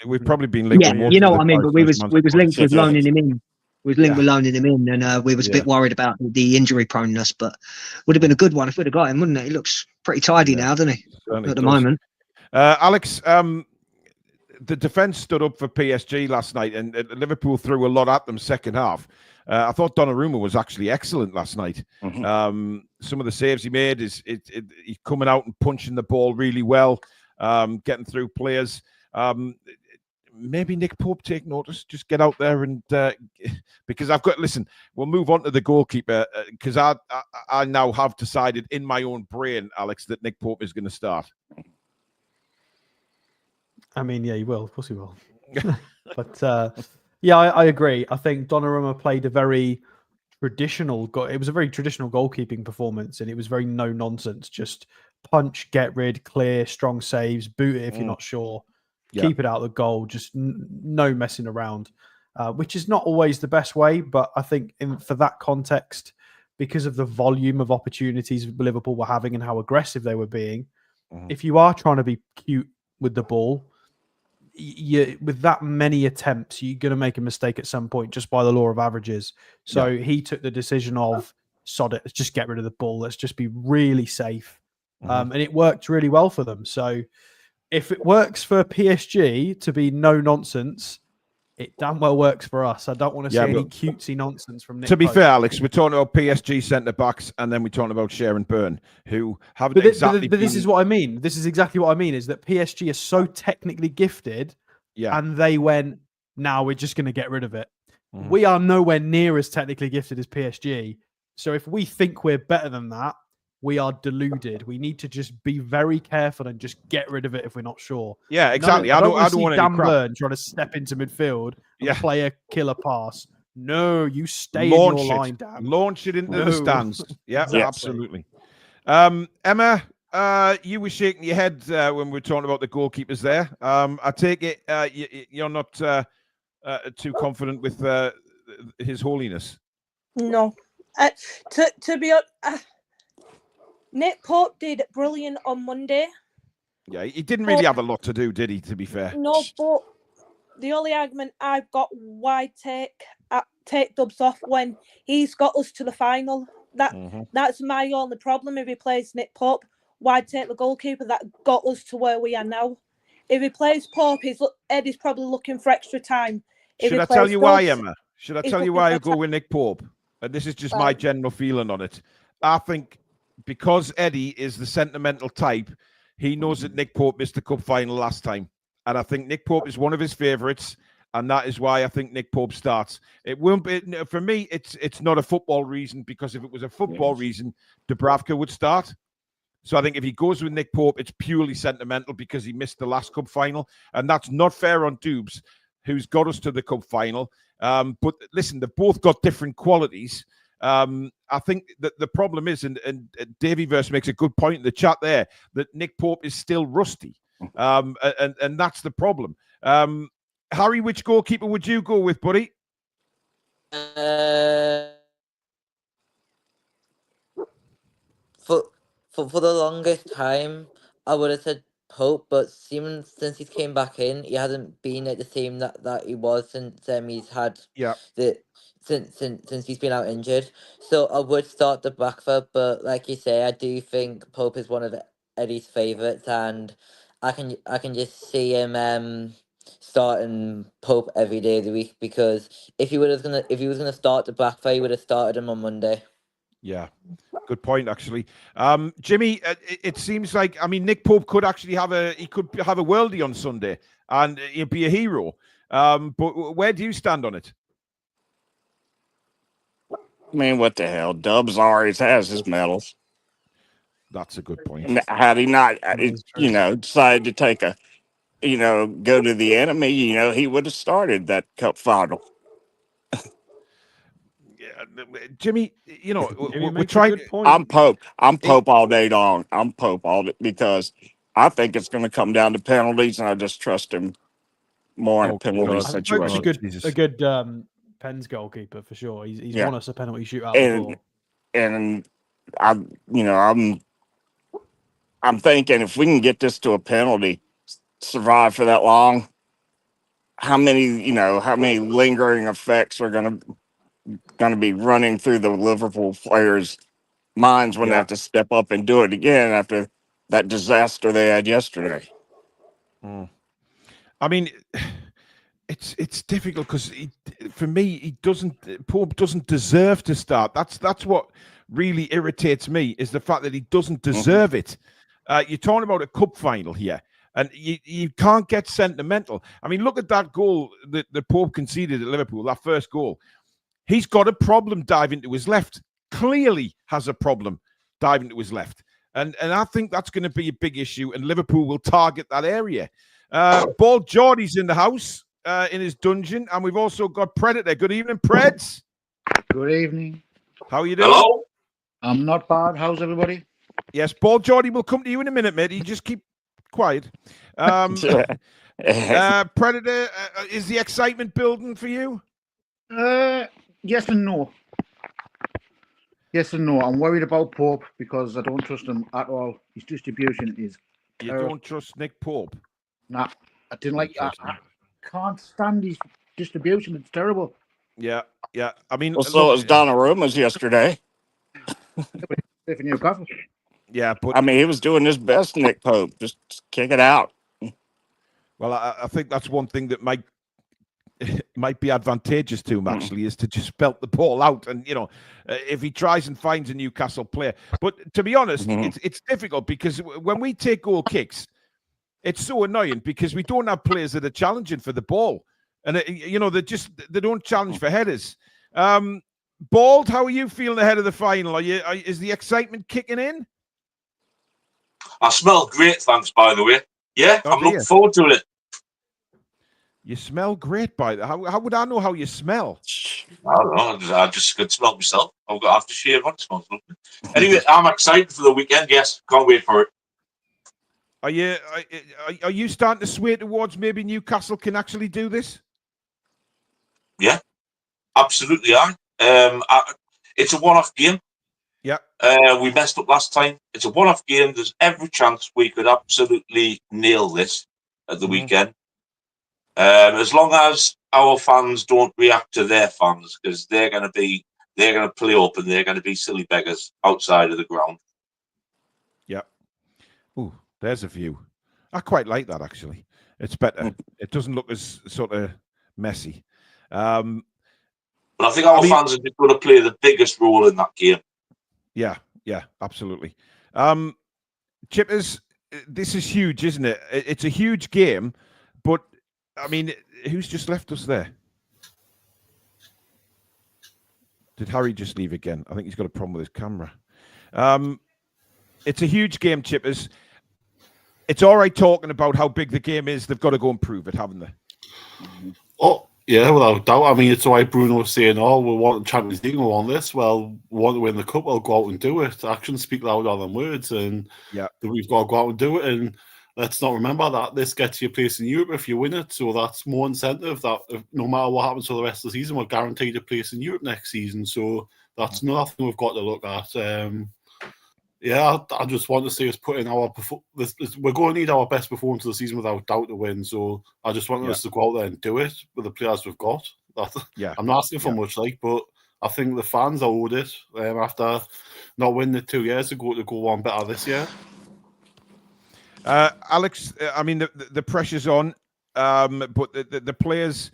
we've probably been linked. Yeah, you know what I mean. But we was linked with loaning him in. We was linked with loaning him in, and we was a bit worried about the injury proneness. But would have been a good one if we'd have got him, wouldn't it? He looks pretty tidy now, doesn't he? At the moment. Alex, the defence stood up for PSG last night, and Liverpool threw a lot at them second half. I thought Donnarumma was actually excellent last night. Some of the saves he made he's coming out and punching the ball really well, getting through players. Maybe Nick Pope take notice. Just get out there and because we'll move on to the goalkeeper because I now have decided in my own brain, Alex, that Nick Pope is going to start. I mean, yeah, he will. Of course he will. But yeah, I agree. I think Donnarumma played a very traditional. It was a very traditional goalkeeping performance, and it was very no nonsense. Just punch, get rid, clear, strong saves, boot it if you're not sure, keep it out of the goal. Just no messing around, which is not always the best way. But I think for that context, because of the volume of opportunities Liverpool were having and how aggressive they were being, if you are trying to be cute with the ball, with that many attempts, you're going to make a mistake at some point just by the law of averages. So he took the decision of, sod it, let's just get rid of the ball. Let's just be really safe. And it worked really well for them. So if it works for PSG to be no nonsense, it damn well works for us. I don't want to see any cutesy nonsense from Nick. To be fair, Alex, we're talking about PSG centre-backs and then we're talking about Sharon Byrne, who haven't But this is what I mean. This is exactly what I mean, is that PSG is so technically gifted and they went, now we're just going to get rid of it. We are nowhere near as technically gifted as PSG. So if we think we're better than that, we are deluded. We need to just be very careful and just get rid of it if we're not sure. Yeah, exactly. I don't want Dan Burn trying to step into midfield and play a killer pass. No, you stay in your line, Dan. Launch it into the stands. Yeah, absolutely. Emma, you were shaking your head when we were talking about the goalkeepers there. I take it you're not too confident with His Holiness. No. To be honest, Nick Pope did brilliant on Monday. Yeah, he didn't really have a lot to do, did he, to be fair? No, but the only argument I've got why take Dubs off when he's got us to the final. That's my only problem. If he plays Nick Pope, why take the goalkeeper that got us to where we are now? If he plays Pope, Eddie's probably looking for extra time. Should I tell you why, Emma? Should I tell you why I go with Nick Pope? And this is just my general feeling on it. I think because Eddie is the sentimental type, he knows that Nick Pope missed the cup final last time. And I think Nick Pope is one of his favourites. And that is why I think Nick Pope starts. It won't be, for me, it's not a football reason, because if it was a football reason, Dubravka would start. So I think if he goes with Nick Pope, it's purely sentimental because he missed the last cup final. And that's not fair on Dubs, who's got us to the cup final. But listen, they've both got different qualities. I think that the problem is, and Davyverse makes a good point in the chat there, that Nick Pope is still rusty. And that's the problem. Harry, which goalkeeper would you go with, buddy? For the longest time, I would have said Pope, but since he came back in, he hasn't been at the same that he was since he's had since he's been out injured. So I would start the back four, but like you say, I do think Pope is one of Eddie's favourites, and I can just see him starting Pope every day of the week, because if he was gonna start the back four, he would have started him on Monday. Yeah, good point, actually. Jimmy, it seems like, I mean, Nick Pope could actually have a worldie on Sunday, and he'd be a hero. But where do you stand on it? I mean, what the hell? Dubs always has his medals. That's a good point. Had he not, decided to take go to the enemy, he would have started that cup final. Jimmy, we're trying. I'm Pope. I'm Pope all day long. I'm Pope all day, because I think it's going to come down to penalties, and I just trust him more in a penalty situation. A good Pens goalkeeper for sure. He's won us a penalty shootout before. And I'm thinking, if we can get this to a penalty, survive for that long, how many lingering effects are going to be running through the Liverpool players' minds when they have to step up and do it again after that disaster they had yesterday. I mean, it's difficult because for me, Pope doesn't deserve to start. That's what really irritates me, is the fact that he doesn't deserve it. You're talking about a cup final here, and you can't get sentimental. I mean, look at that goal that Pope conceded at Liverpool, that first goal. He's got a problem diving to his left. Clearly has a problem diving to his left. And I think that's going to be a big issue, and Liverpool will target that area. Bald Geordie's in the house, in his dungeon, and we've also got Predator. Good evening, Preds. Good evening. How are you doing? Hello. I'm not bad. How's everybody? Yes, Bald Geordie will come to you in a minute, mate. You just keep quiet. Predator, is the excitement building for you? Yes and no. Yes and no. I'm worried about Pope because I don't trust him at all. His distribution is. You don't trust Nick Pope? Nah, I didn't like. I can't stand his distribution. It's terrible. Yeah. I mean, so it was Donnarumma's yesterday. For Newcastle. Yeah, but I mean, he was doing his best, Nick Pope. Just kick it out. Well, I think that's one thing that might be advantageous to him, actually, is to just belt the ball out. And, if he tries and finds a Newcastle player. But to be honest, it's difficult, because when we take goal kicks, it's so annoying because we don't have players that are challenging for the ball. And, they don't challenge for headers. Bald, how are you feeling ahead of the final? Is the excitement kicking in? I smell great, thanks, by the way. Yeah, I'm looking forward to it. You smell great, by the way. How would I know how you smell? I don't know. I just could smell myself. I've got aftershave on. It smells lovely. Anyway, I'm excited for the weekend. Yes, can't wait for it. Are you starting to sway towards maybe Newcastle can actually do this? Yeah, absolutely. It's a one-off game. Yeah. We messed up last time. It's a one-off game. There's every chance we could absolutely nail this at the weekend. As long as our fans don't react to their fans, because they're going to be they're going to play up and they're going to be silly beggars outside of the ground. Yeah. Ooh, there's a view. I quite like that, actually. It's better. It doesn't look as sort of messy. But I think our fans are going to play the biggest role in that game. Yeah, absolutely. Chippers, this is huge, isn't it? It's a huge game, but, I mean, who's just left us there? Did Harry just leave again? I think he's got a problem with his camera. It's a huge game, Chippers. It's all right talking about how big the game is. They've got to go and prove it, haven't they? Oh, yeah, without doubt. I mean, it's why Bruno was saying, oh, we want the Champions League, we want this. Well, we want to win the Cup, we'll go out and do it. Actions speak louder than words, and we've got to go out and do it. And let's not remember that this gets you a place in Europe if you win it. So that's more incentive that no matter what happens for the rest of the season, we're guaranteed a place in Europe next season. So that's another thing we've got to look at. I just want to see us put in our we're going to need our best performance of the season without doubt to win. So I just want us to go out there and do it with the players we've got. I'm not asking for much, but I think the fans are owed it after not winning it 2 years ago to go on better this year. Alex, I mean, the pressure's on, but the players,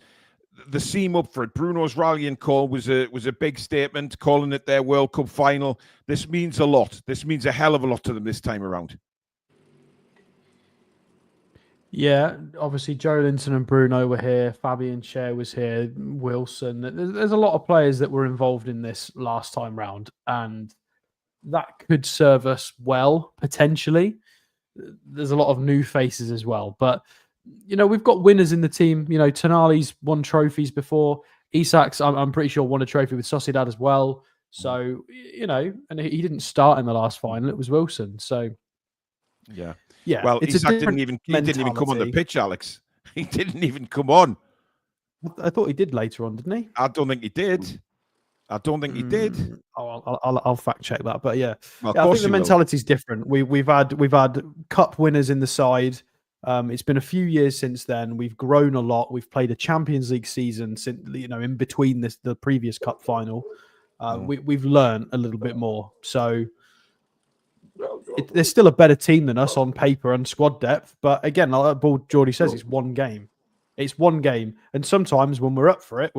they seem up for it. Bruno's rallying call was a big statement, calling it their World Cup final. This means a lot. This means a hell of a lot to them this time around. Yeah, obviously Joe Linton and Bruno were here. Fabian Schär was here. Wilson. There's a lot of players that were involved in this last time round, and that could serve us well, potentially. There's a lot of new faces as well, but we've got winners in the team. Tonali's won trophies before. Isak's, I'm pretty sure, won a trophy with Sociedad as well. So, and he didn't start in the last final. It was Wilson. So, yeah. Well, it's Isak didn't even come on the pitch, Alex. He didn't even come on. I thought he did later on, didn't he? I don't think he did. I'll fact check that, but I think the mentality is different. We've had cup winners in the side. It's been a few years since then. We've grown a lot. We've played a Champions League season since in between the previous cup final. We've learned a little bit more. So they're still a better team than us on paper and squad depth. But again, like Geordie says, it's one game. It's one game, and sometimes when we're up for it,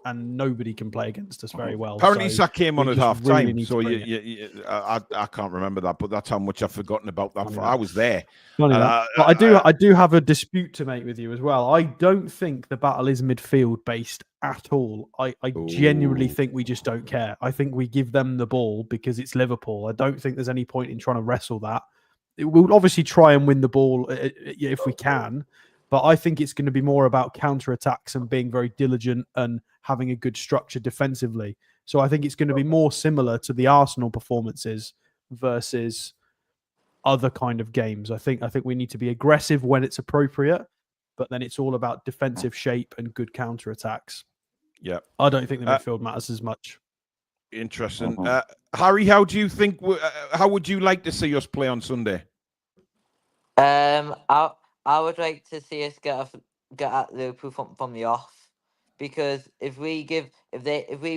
and nobody can play against us very well. Apparently, Isak came on at half time, so I can't remember that, but that's how much I've forgotten about that. I was there. But I do have a dispute to make with you as well. I don't think the battle is midfield based at all. I genuinely think we just don't care. I think we give them the ball because it's Liverpool. I don't think there's any point in trying to wrestle that. We'll obviously try and win the ball if we can. But I think it's going to be more about counter-attacks and being very diligent and having a good structure defensively. So I think it's going to be more similar to the Arsenal performances versus other kind of games. I think we need to be aggressive when it's appropriate, but then it's all about defensive shape and good counter-attacks. Yeah. I don't think the midfield matters as much. Interesting. Harry, how do you think? How would you like to see us play on Sunday? I would like to see us get at Liverpool from the off, because if we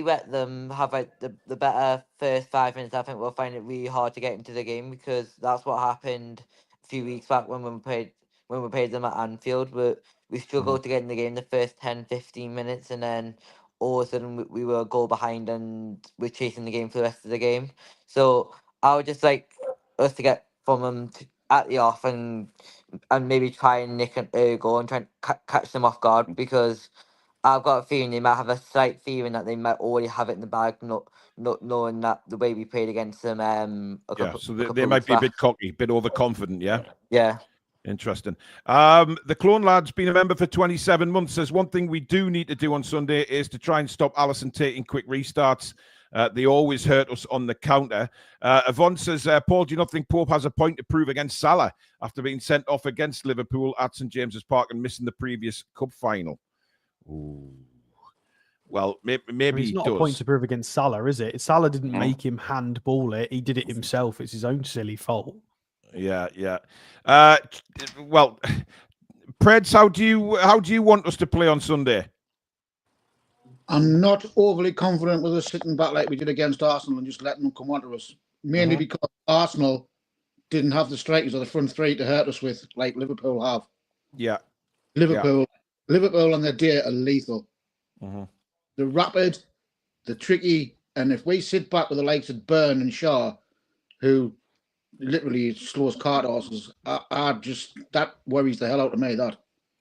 let them have the better first 5 minutes, I think we'll find it really hard to get into the game, because that's what happened a few weeks back when we played them at Anfield. We struggled to get in the game the first 10-15 minutes, and then all of a sudden we were a goal behind and we're chasing the game for the rest of the game. So I would just like us to get from them at the off and maybe try and nick an early goal and try and catch them off guard, because I've got a feeling they might have a slight feeling that they might already have it in the bag, not knowing that the way we played against them. So they might be a bit cocky, a bit overconfident. Yeah. Interesting. The Clone Lad's been a member for 27 months. Says one thing we do need to do on Sunday is to try and stop Alisson taking quick restarts. They always hurt us on the counter. Yvonne says, Paul, do you not think Pope has a point to prove against Salah after being sent off against Liverpool at St James's Park and missing the previous cup final? Ooh. Well, maybe it's not he a does. point to prove against Salah, is it? Salah didn't make him handball it. He did it himself. It's his own silly fault. Yeah. Well, Preds, how do you want us to play on Sunday? I'm not overly confident with us sitting back like we did against Arsenal and just letting them come onto us. Mainly because Arsenal didn't have the strikers of the front three to hurt us with, like Liverpool have. Yeah. Liverpool on their day are lethal. They're rapid, they're tricky, and if we sit back with the likes of Byrne and Shaw, who literally slows cart horses, that worries the hell out of me. That.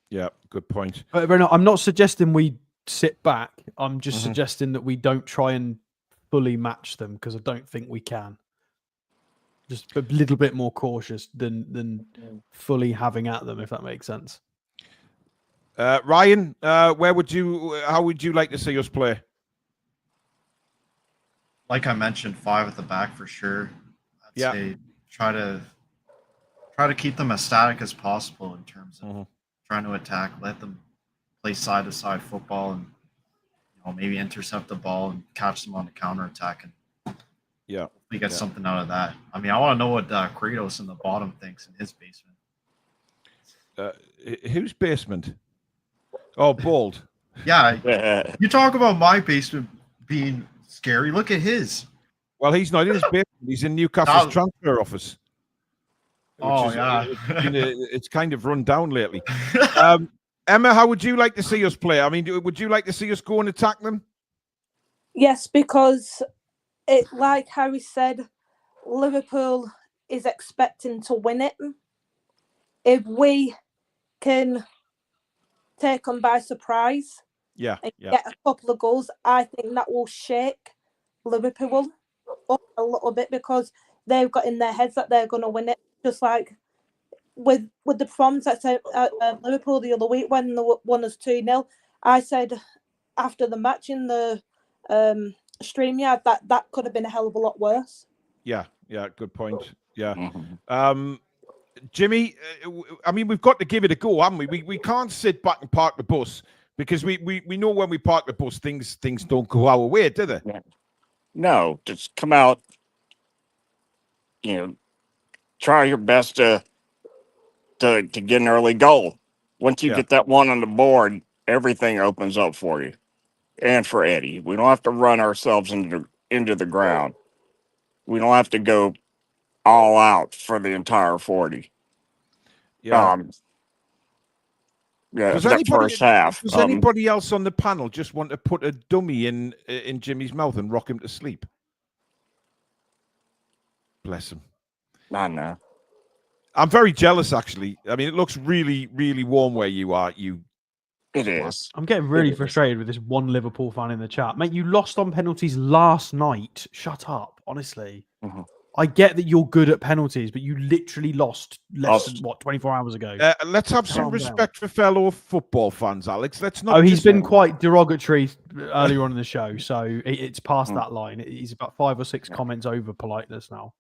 Yeah, good point. But Brennan, I'm not suggesting we sit back. I'm just suggesting that we don't try and fully match them because I don't think we can. Just a little bit more cautious than fully having at them, if that makes sense. Ryan, how would you like to see us play? Like I mentioned, 5 at the back for sure. I'd say try to keep them as static as possible in terms of trying to attack. Let them play side to side football, and maybe intercept the ball and catch them on the counter attack, and we get something out of that. I mean, I want to know what Kratos in the bottom thinks in his basement. Whose basement? Oh, Bald. Yeah, you talk about my basement being scary. Look at his. Well, he's not in his basement. He's in Newcastle's transfer office. It's kind of run down lately. Emma, how would you like to see us play? I mean, would you like to see us go and attack them? Yes, because like Harry said, Liverpool is expecting to win it. If we can take them by surprise and get a couple of goals, I think that will shake Liverpool up a little bit because they've got in their heads that they're going to win it. Just like with the performance at Liverpool the other week when they won us 2-0, I said after the match in the StreamYard that could have been a hell of a lot worse. Yeah, good point. Yeah. Jimmy, I mean, we've got to give it a go, haven't we? We can't sit back and park the bus because we know when we park the bus, things don't go our way, do they? No, just come out, try your best to get an early goal. Once you get that one on the board, everything opens up for you and for Eddie. We don't have to run ourselves into the ground. We don't have to go all out for the entire 40. The first half. Does anybody else on the panel just want to put a dummy in Jimmy's mouth and rock him to sleep? Bless him. I know. I'm very jealous, actually. I mean, it looks really, really warm where you are. It is. I'm getting really frustrated with this one Liverpool fan in the chat. Mate, you lost on penalties last night. Shut up, honestly. I get that you're good at penalties, but you literally lost less than 24 hours ago. Let's have some respect for fellow football fans, Alex. Let's not. Oh, he's been quite derogatory earlier on in the show, so it's past that line. He's about 5 or 6 comments over politeness now.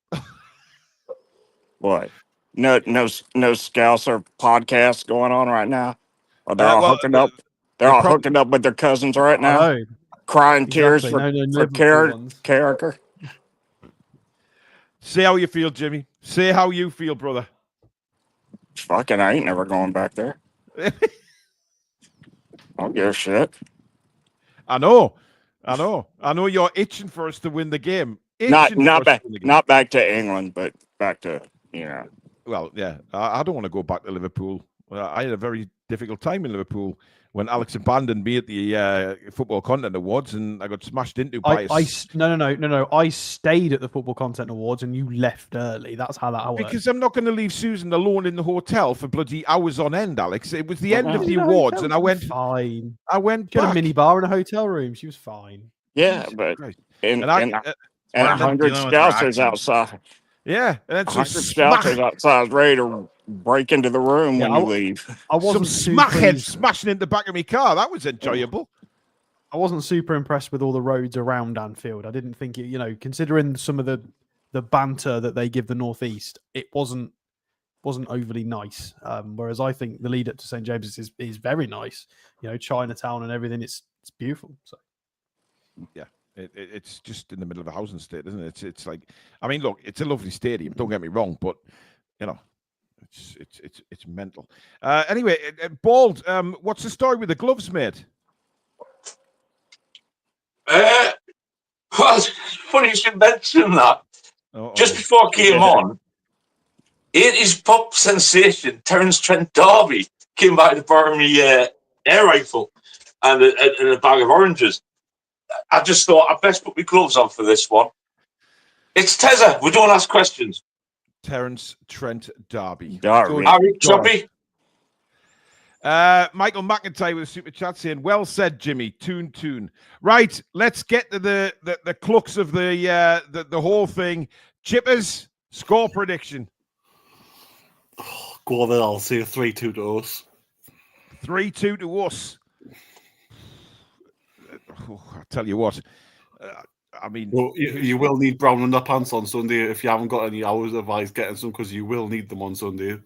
What? No Scouser podcast going on right now. Or they're all hooking up. They're all hooking up with their cousins right now, crying tears for character. Say how you feel, Jimmy. Say how you feel, brother. Fucking, I ain't never going back there. I don't give a shit. I know you're itching for us to win the game. Not back to England, but back to Well, yeah, I don't want to go back to Liverpool. I had a very difficult time in Liverpool when Alex abandoned me at the Football Content Awards, and I got smashed into by No. I stayed at the Football Content Awards, and you left early. That's how that worked. Because I'm not going to leave Susan alone in the hotel for bloody hours on end, Alex. It was the end of the awards, and I went fine. I went back. She had a mini bar in a hotel room. She was fine. Yeah, but and 100 Scousers outside. Yeah, and then some Scousers outside ready to break into the room when you leave. I wasn't some smackheads smashing in the back of my car. That was enjoyable. I wasn't super impressed with all the roads around Anfield. I didn't think it, considering some of the banter that they give the Northeast, it wasn't overly nice. Whereas I think the lead up to St. James's is very nice. Chinatown and everything. It's beautiful. So yeah. It's just in the middle of a housing estate, isn't it? It's like, I mean, look, it's a lovely stadium. Don't get me wrong, but it's mental. Anyway, Bald, what's the story with the gloves, mate? Well, it's funny you should mention that. Just before I came on, 80s pop sensation Terence Trent D'Arby came back to borrow me air rifle and a bag of oranges. I just thought I'd best put my gloves on for this one. It's Tezza. We don't ask questions. Terence Trent D'Arby. Harry Choppy. Michael McIntyre with a super chat saying, "Well said, Jimmy. Toon. Right, let's get to the crux of the whole thing. Chippers, score prediction. Go on then. I'll say 3-2 to us. 3-2 to us. I tell you what. I mean, well, you will need brown underpants on Sunday if you haven't got any hours. Advise getting some because you will need them on Sunday.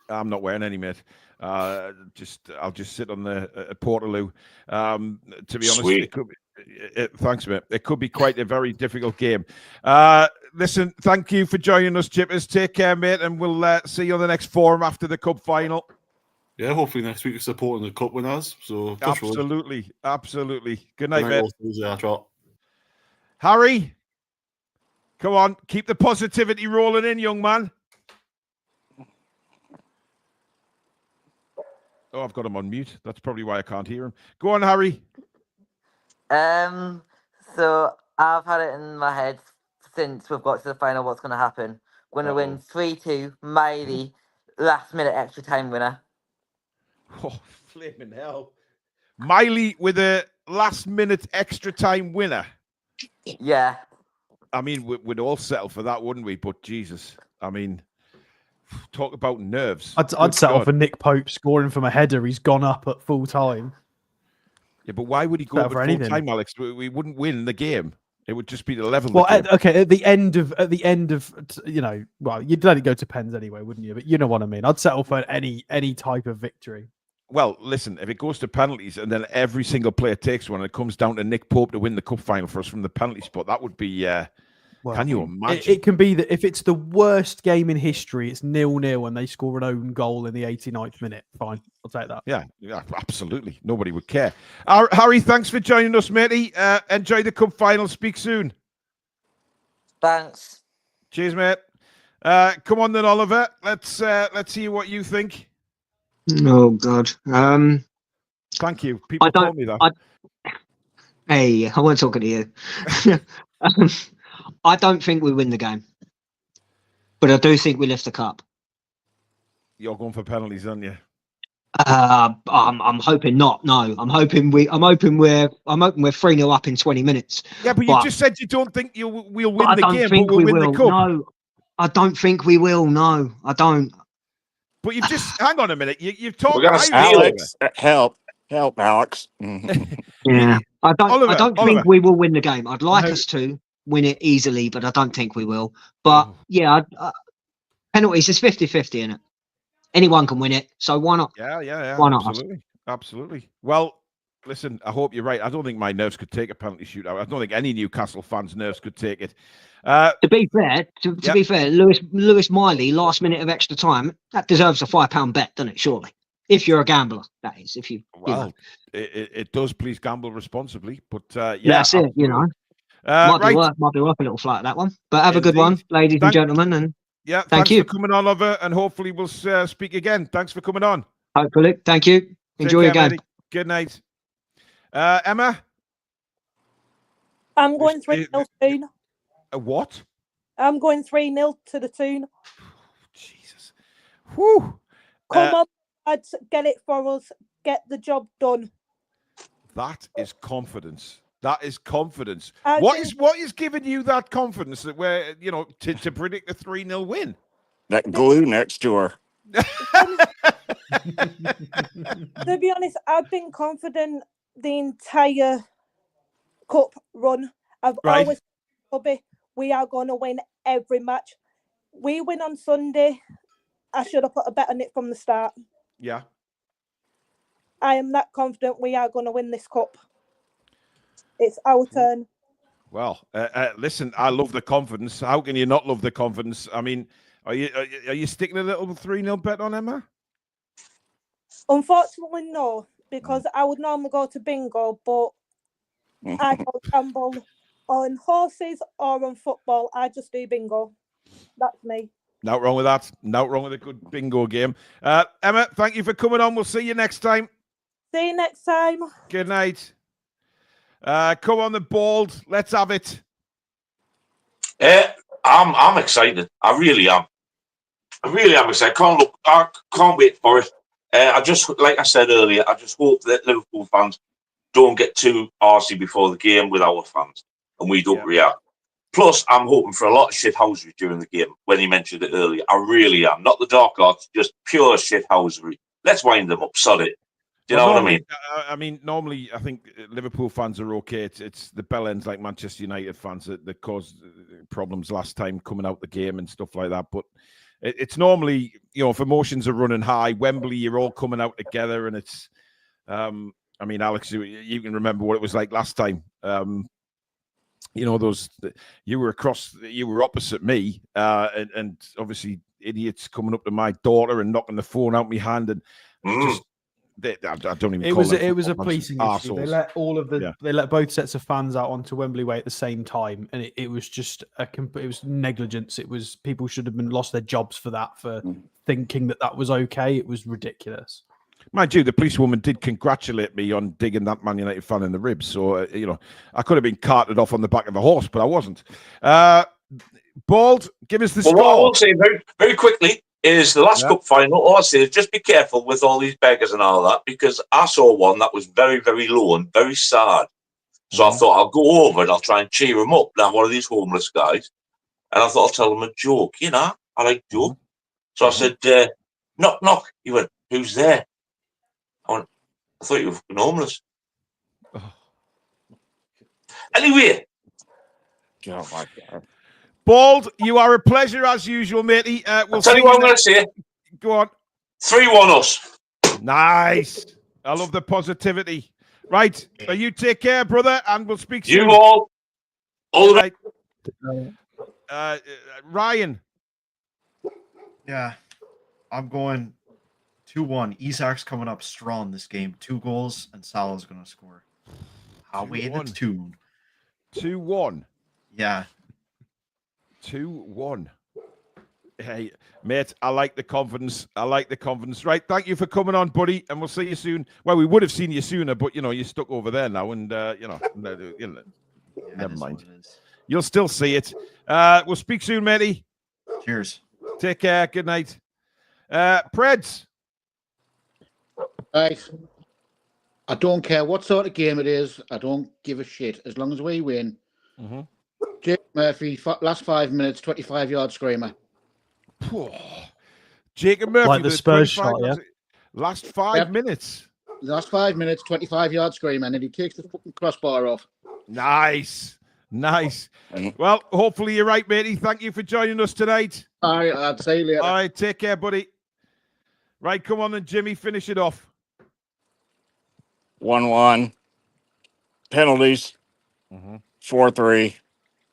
I'm not wearing any, mate. I'll just sit on the Portaloo. To be honest, it could be, thanks, mate. It could be quite a very difficult game. Listen, thank you for joining us, Chippers. Take care, mate, and we'll see you on the next forum after the cup final. Yeah, hopefully next week we're supporting the cup winners. So absolutely. Good night, mate. Harry, come on, keep the positivity rolling in, young man. Oh, I've got him on mute. That's probably why I can't hear him. Go on, Harry. So I've had it in my head since we've got to the final what's going to happen. Going to win 3-2, Miley, last minute extra time winner. Oh, flaming hell. Miley with a last minute extra time winner. Yeah. I mean, we'd all settle for that, wouldn't we? But Jesus, I mean, talk about nerves. I'd settle for Nick Pope scoring from a header. He's gone up at full time. Yeah, but why would he go up at full time, Alex? We wouldn't win the game. It would just be the level. Well, at the end of you know, well, you'd let it go to pens anyway, wouldn't you? But you know what I mean. I'd settle for any type of victory. Well, listen, if it goes to penalties and then every single player takes one and it comes down to Nick Pope to win the cup final for us from the penalty spot, that would be, well, can you imagine? It can be that if it's the worst game in history, it's 0-0 and they score an own goal in the 89th minute. Fine, I'll take that. Yeah, absolutely. Nobody would care. Harry, thanks for joining us, matey. Enjoy the cup final. Speak soon. Thanks. Cheers, mate. Come on then, Oliver. Let's hear what you think. Oh God. Thank you. People told me that. Hey, I wasn't talking to you. I don't think we win the game, but I do think we lift the cup. You're going for penalties, aren't you? I'm hoping not. No, I'm hoping we're 3-0 up in 20 minutes. Yeah, but you just said you don't think we'll win the game, but we'll win the cup. No, I don't think we will. No, I don't. But you've just hang on a minute. You've talked. Alex, help, Alex. Yeah, I don't think we will win the game. I'd like us to win it easily, but I don't think we will. But yeah, penalties is 50-50 in it. Anyone can win it, so why not? Yeah. Why not? Absolutely. Well, listen, I hope you're right. I don't think my nerves could take a penalty shootout. I don't think any Newcastle fans' nerves could take it. To be fair, Lewis Miley, last minute of extra time, that deserves a £5 bet, doesn't it? Surely, if you're a gambler, that is. If you, it does. Please gamble responsibly. But yeah, that's it. You know, might be worth a little flight that one. But have a good one, ladies and gentlemen, and yeah, thank you for coming on, Oliver, and hopefully we'll speak again. Thanks for coming on. Hopefully, thank you. Enjoy your game. Good night, Emma. I'm going 3-0 Toon. What? I'm going 3-0 to the Toon. Jesus. Whew. Come on, lads, get it for us. Get the job done. That is confidence. That is confidence. What is giving you that confidence that we're, to predict a 3-0 win? That glue next to her. To be honest, I've been confident the entire cup run. I've always said, we are going to win every match. We win on Sunday. I should have put a bet on it from the start. Yeah. I am that confident we are going to win this cup. It's our turn. Well, listen, I love the confidence. How can you not love the confidence? I mean, are you sticking a little 3-0 bet on Emma? Unfortunately, no, because I would normally go to bingo, but I don't gamble on horses or on football. I just do bingo. That's me. Not wrong with that. Not wrong with a good bingo game. Emma, thank you for coming on. We'll see you next time. See you next time. Good night. Come on, the Bald. Let's have it. I'm excited. I really am. I really am excited. I can't wait for it. I just, like I said earlier, I just hope that Liverpool fans don't get too arsey before the game with our fans and we don't react. Plus, I'm hoping for a lot of shithousery during the game when he mentioned it earlier. I really am. Not the dark arts, just pure shithousery. Let's wind them up. Sod it. Do you know what I mean? I mean, normally, I think Liverpool fans are okay. It's the bell ends like Manchester United fans that caused problems last time coming out the game and stuff like that. But it's normally, if emotions are running high, Wembley, you're all coming out together, and it's, I mean, Alex, you can remember what it was like last time. You were opposite me, and obviously idiots coming up to my daughter and knocking the phone out my hand, and just I don't even. It was a policing issue. They let they let both sets of fans out onto Wembley Way at the same time, and it was just it was negligence. It was people should have been lost their jobs for that, for thinking that was okay. It was ridiculous. Mind you, the policewoman did congratulate me on digging that Man United fan in the ribs. So, I could have been carted off on the back of a horse, but I wasn't. Bald, give us the score. What I will say very, very quickly is the last cup final. All I say is just be careful with all these beggars and all that, because I saw one that was very, very low and very sad. So I thought I'll go over and I'll try and cheer him up. Now, one of these homeless guys. And I thought I'll tell him a joke. I like joke. So I said, knock, knock. He went, who's there? I thought you were homeless. Anyway. Oh my God. Bald, you are a pleasure as usual, matey. We'll tell you what I'm going to say. Go on. 3-1 us. Nice. I love the positivity. Right. You take care, brother, and we'll speak soon. You all the right. Ryan. Yeah. I'm going 2-1. Isak's coming up strong this game. 2 goals, and Salah's going to score. I'll wait the Toon. 2-1. Yeah. 2-1. Hey, mate, I like the confidence. Right, thank you for coming on, buddy, and we'll see you soon. Well, we would have seen you sooner, but, you're stuck over there now, and, never mind. You'll still see it. We'll speak soon, matey. Cheers. Take care. Good night. Preds. Right. I don't care what sort of game it is. I don't give a shit. As long as we win. Mm-hmm. Jake Murphy, last 5 minutes, 25-yard screamer. Jacob Murphy. Like the Spurs shot, yeah? Last 5 minutes. Last 5 minutes, 25-yard screamer, and then he takes the fucking crossbar off. Nice. Well, hopefully you're right, matey. Thank you for joining us tonight. All right, I'll see you later. All right, take care, buddy. Right, come on then, Jimmy, finish it off. 1-1. Penalties. 4-3.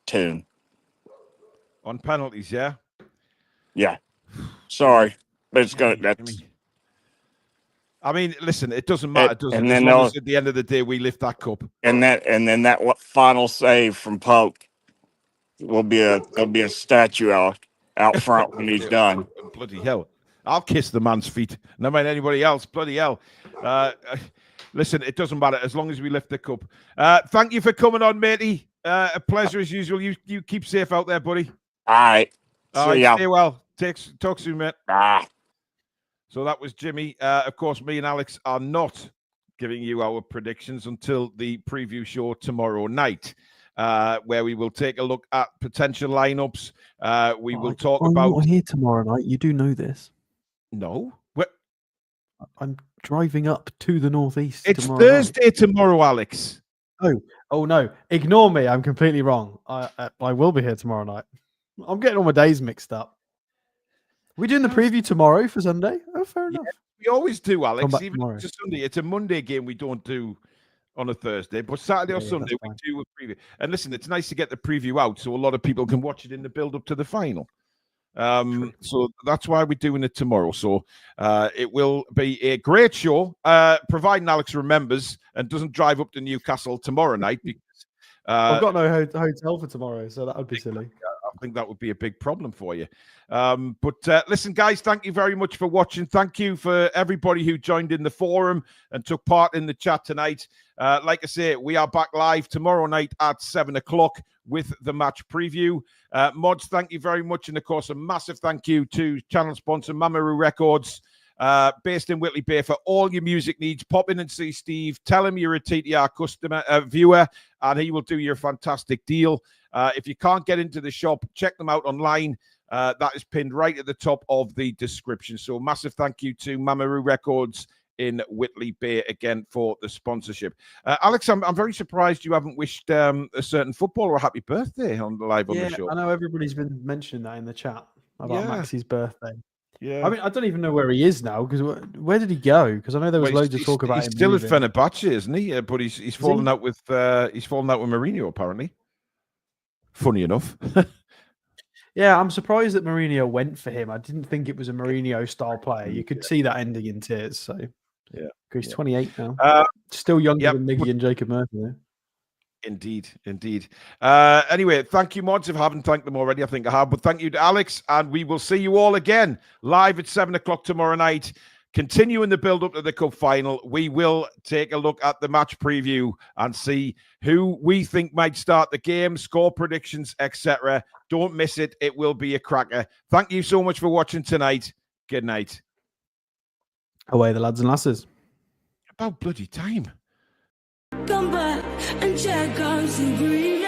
Toon. On penalties, yeah? Yeah. Sorry. But it's going to... I mean, listen, it doesn't matter, does it? And then at the end of the day, we lift that cup. And then that final save from Pope there'll be a statue out front when he's done. Bloody hell. I'll kiss the man's feet. No mind anybody else. Bloody hell. Listen, it doesn't matter as long as we lift the cup. Thank you for coming on, matey. A pleasure as usual. You keep safe out there, buddy. All right. Stay well. Talk soon, mate. Ah. So that was Jimmy. Of course, me and Alex are not giving you our predictions until the preview show tomorrow night, where we will take a look at potential lineups. We will talk about. I'm not here tomorrow night. You do know this. No. I'm driving up to the northeast. It's tomorrow Thursday tomorrow, Alex. Oh no! Ignore me. I'm completely wrong. I will be here tomorrow night. I'm getting all my days mixed up. We're doing the preview tomorrow for Sunday. Oh, fair enough. We always do, Alex. Even tomorrow. It's a Sunday. It's a Monday game we don't do on a Thursday, but Saturday or Sunday we do a preview. And listen, it's nice to get the preview out so a lot of people can watch it in the build up to the final. So that's why we're doing it tomorrow. So it will be a great show, providing Alex remembers and doesn't drive up to Newcastle tomorrow night, because I've got no hotel for tomorrow, so that would be silly. I think that would be a big problem for you. But listen, guys, thank you very much for watching. Thank you for everybody who joined in the forum and took part in the chat tonight. Like I say, we are back live tomorrow night at 7 o'clock with the match preview. Mods, thank you very much. And of course, a massive thank you to channel sponsor Mamaroo Records, based in Whitley Bay, for all your music needs. Pop in and see Steve. Tell him you're a TTR customer, viewer, and he will do you a fantastic deal. If you can't get into the shop, check them out online. That is pinned right at the top of the description. So massive thank you to Mamaroo Records in Whitley Bay again for the sponsorship. Alex, I'm very surprised you haven't wished a certain footballer a happy birthday on the show. I know everybody's been mentioning that in the chat about Max's birthday. Yeah, I mean, I don't even know where he is now, because where did he go? Because I know there was loads of talk about him. He's still at Fenerbahce, isn't he? But he's fallen out with Mourinho apparently. Funny enough. Yeah, I'm surprised that Mourinho went for him. I didn't think it was a Mourinho style player. You could see that ending in tears. So yeah, he's 28 now. Still younger than Miggy and Jacob Murphy. Though. Indeed. Anyway, thank you, mods. If I haven't thanked them already, I think I have. But thank you to Alex, and we will see you all again live at 7 o'clock tomorrow night. Continuing the build-up to the Cup Final, we will take a look at the match preview and see who we think might start the game, score predictions, etc. Don't miss it. It will be a cracker. Thank you so much for watching tonight. Good night. Away the lads and lasses. About bloody time. Come back and check out some green.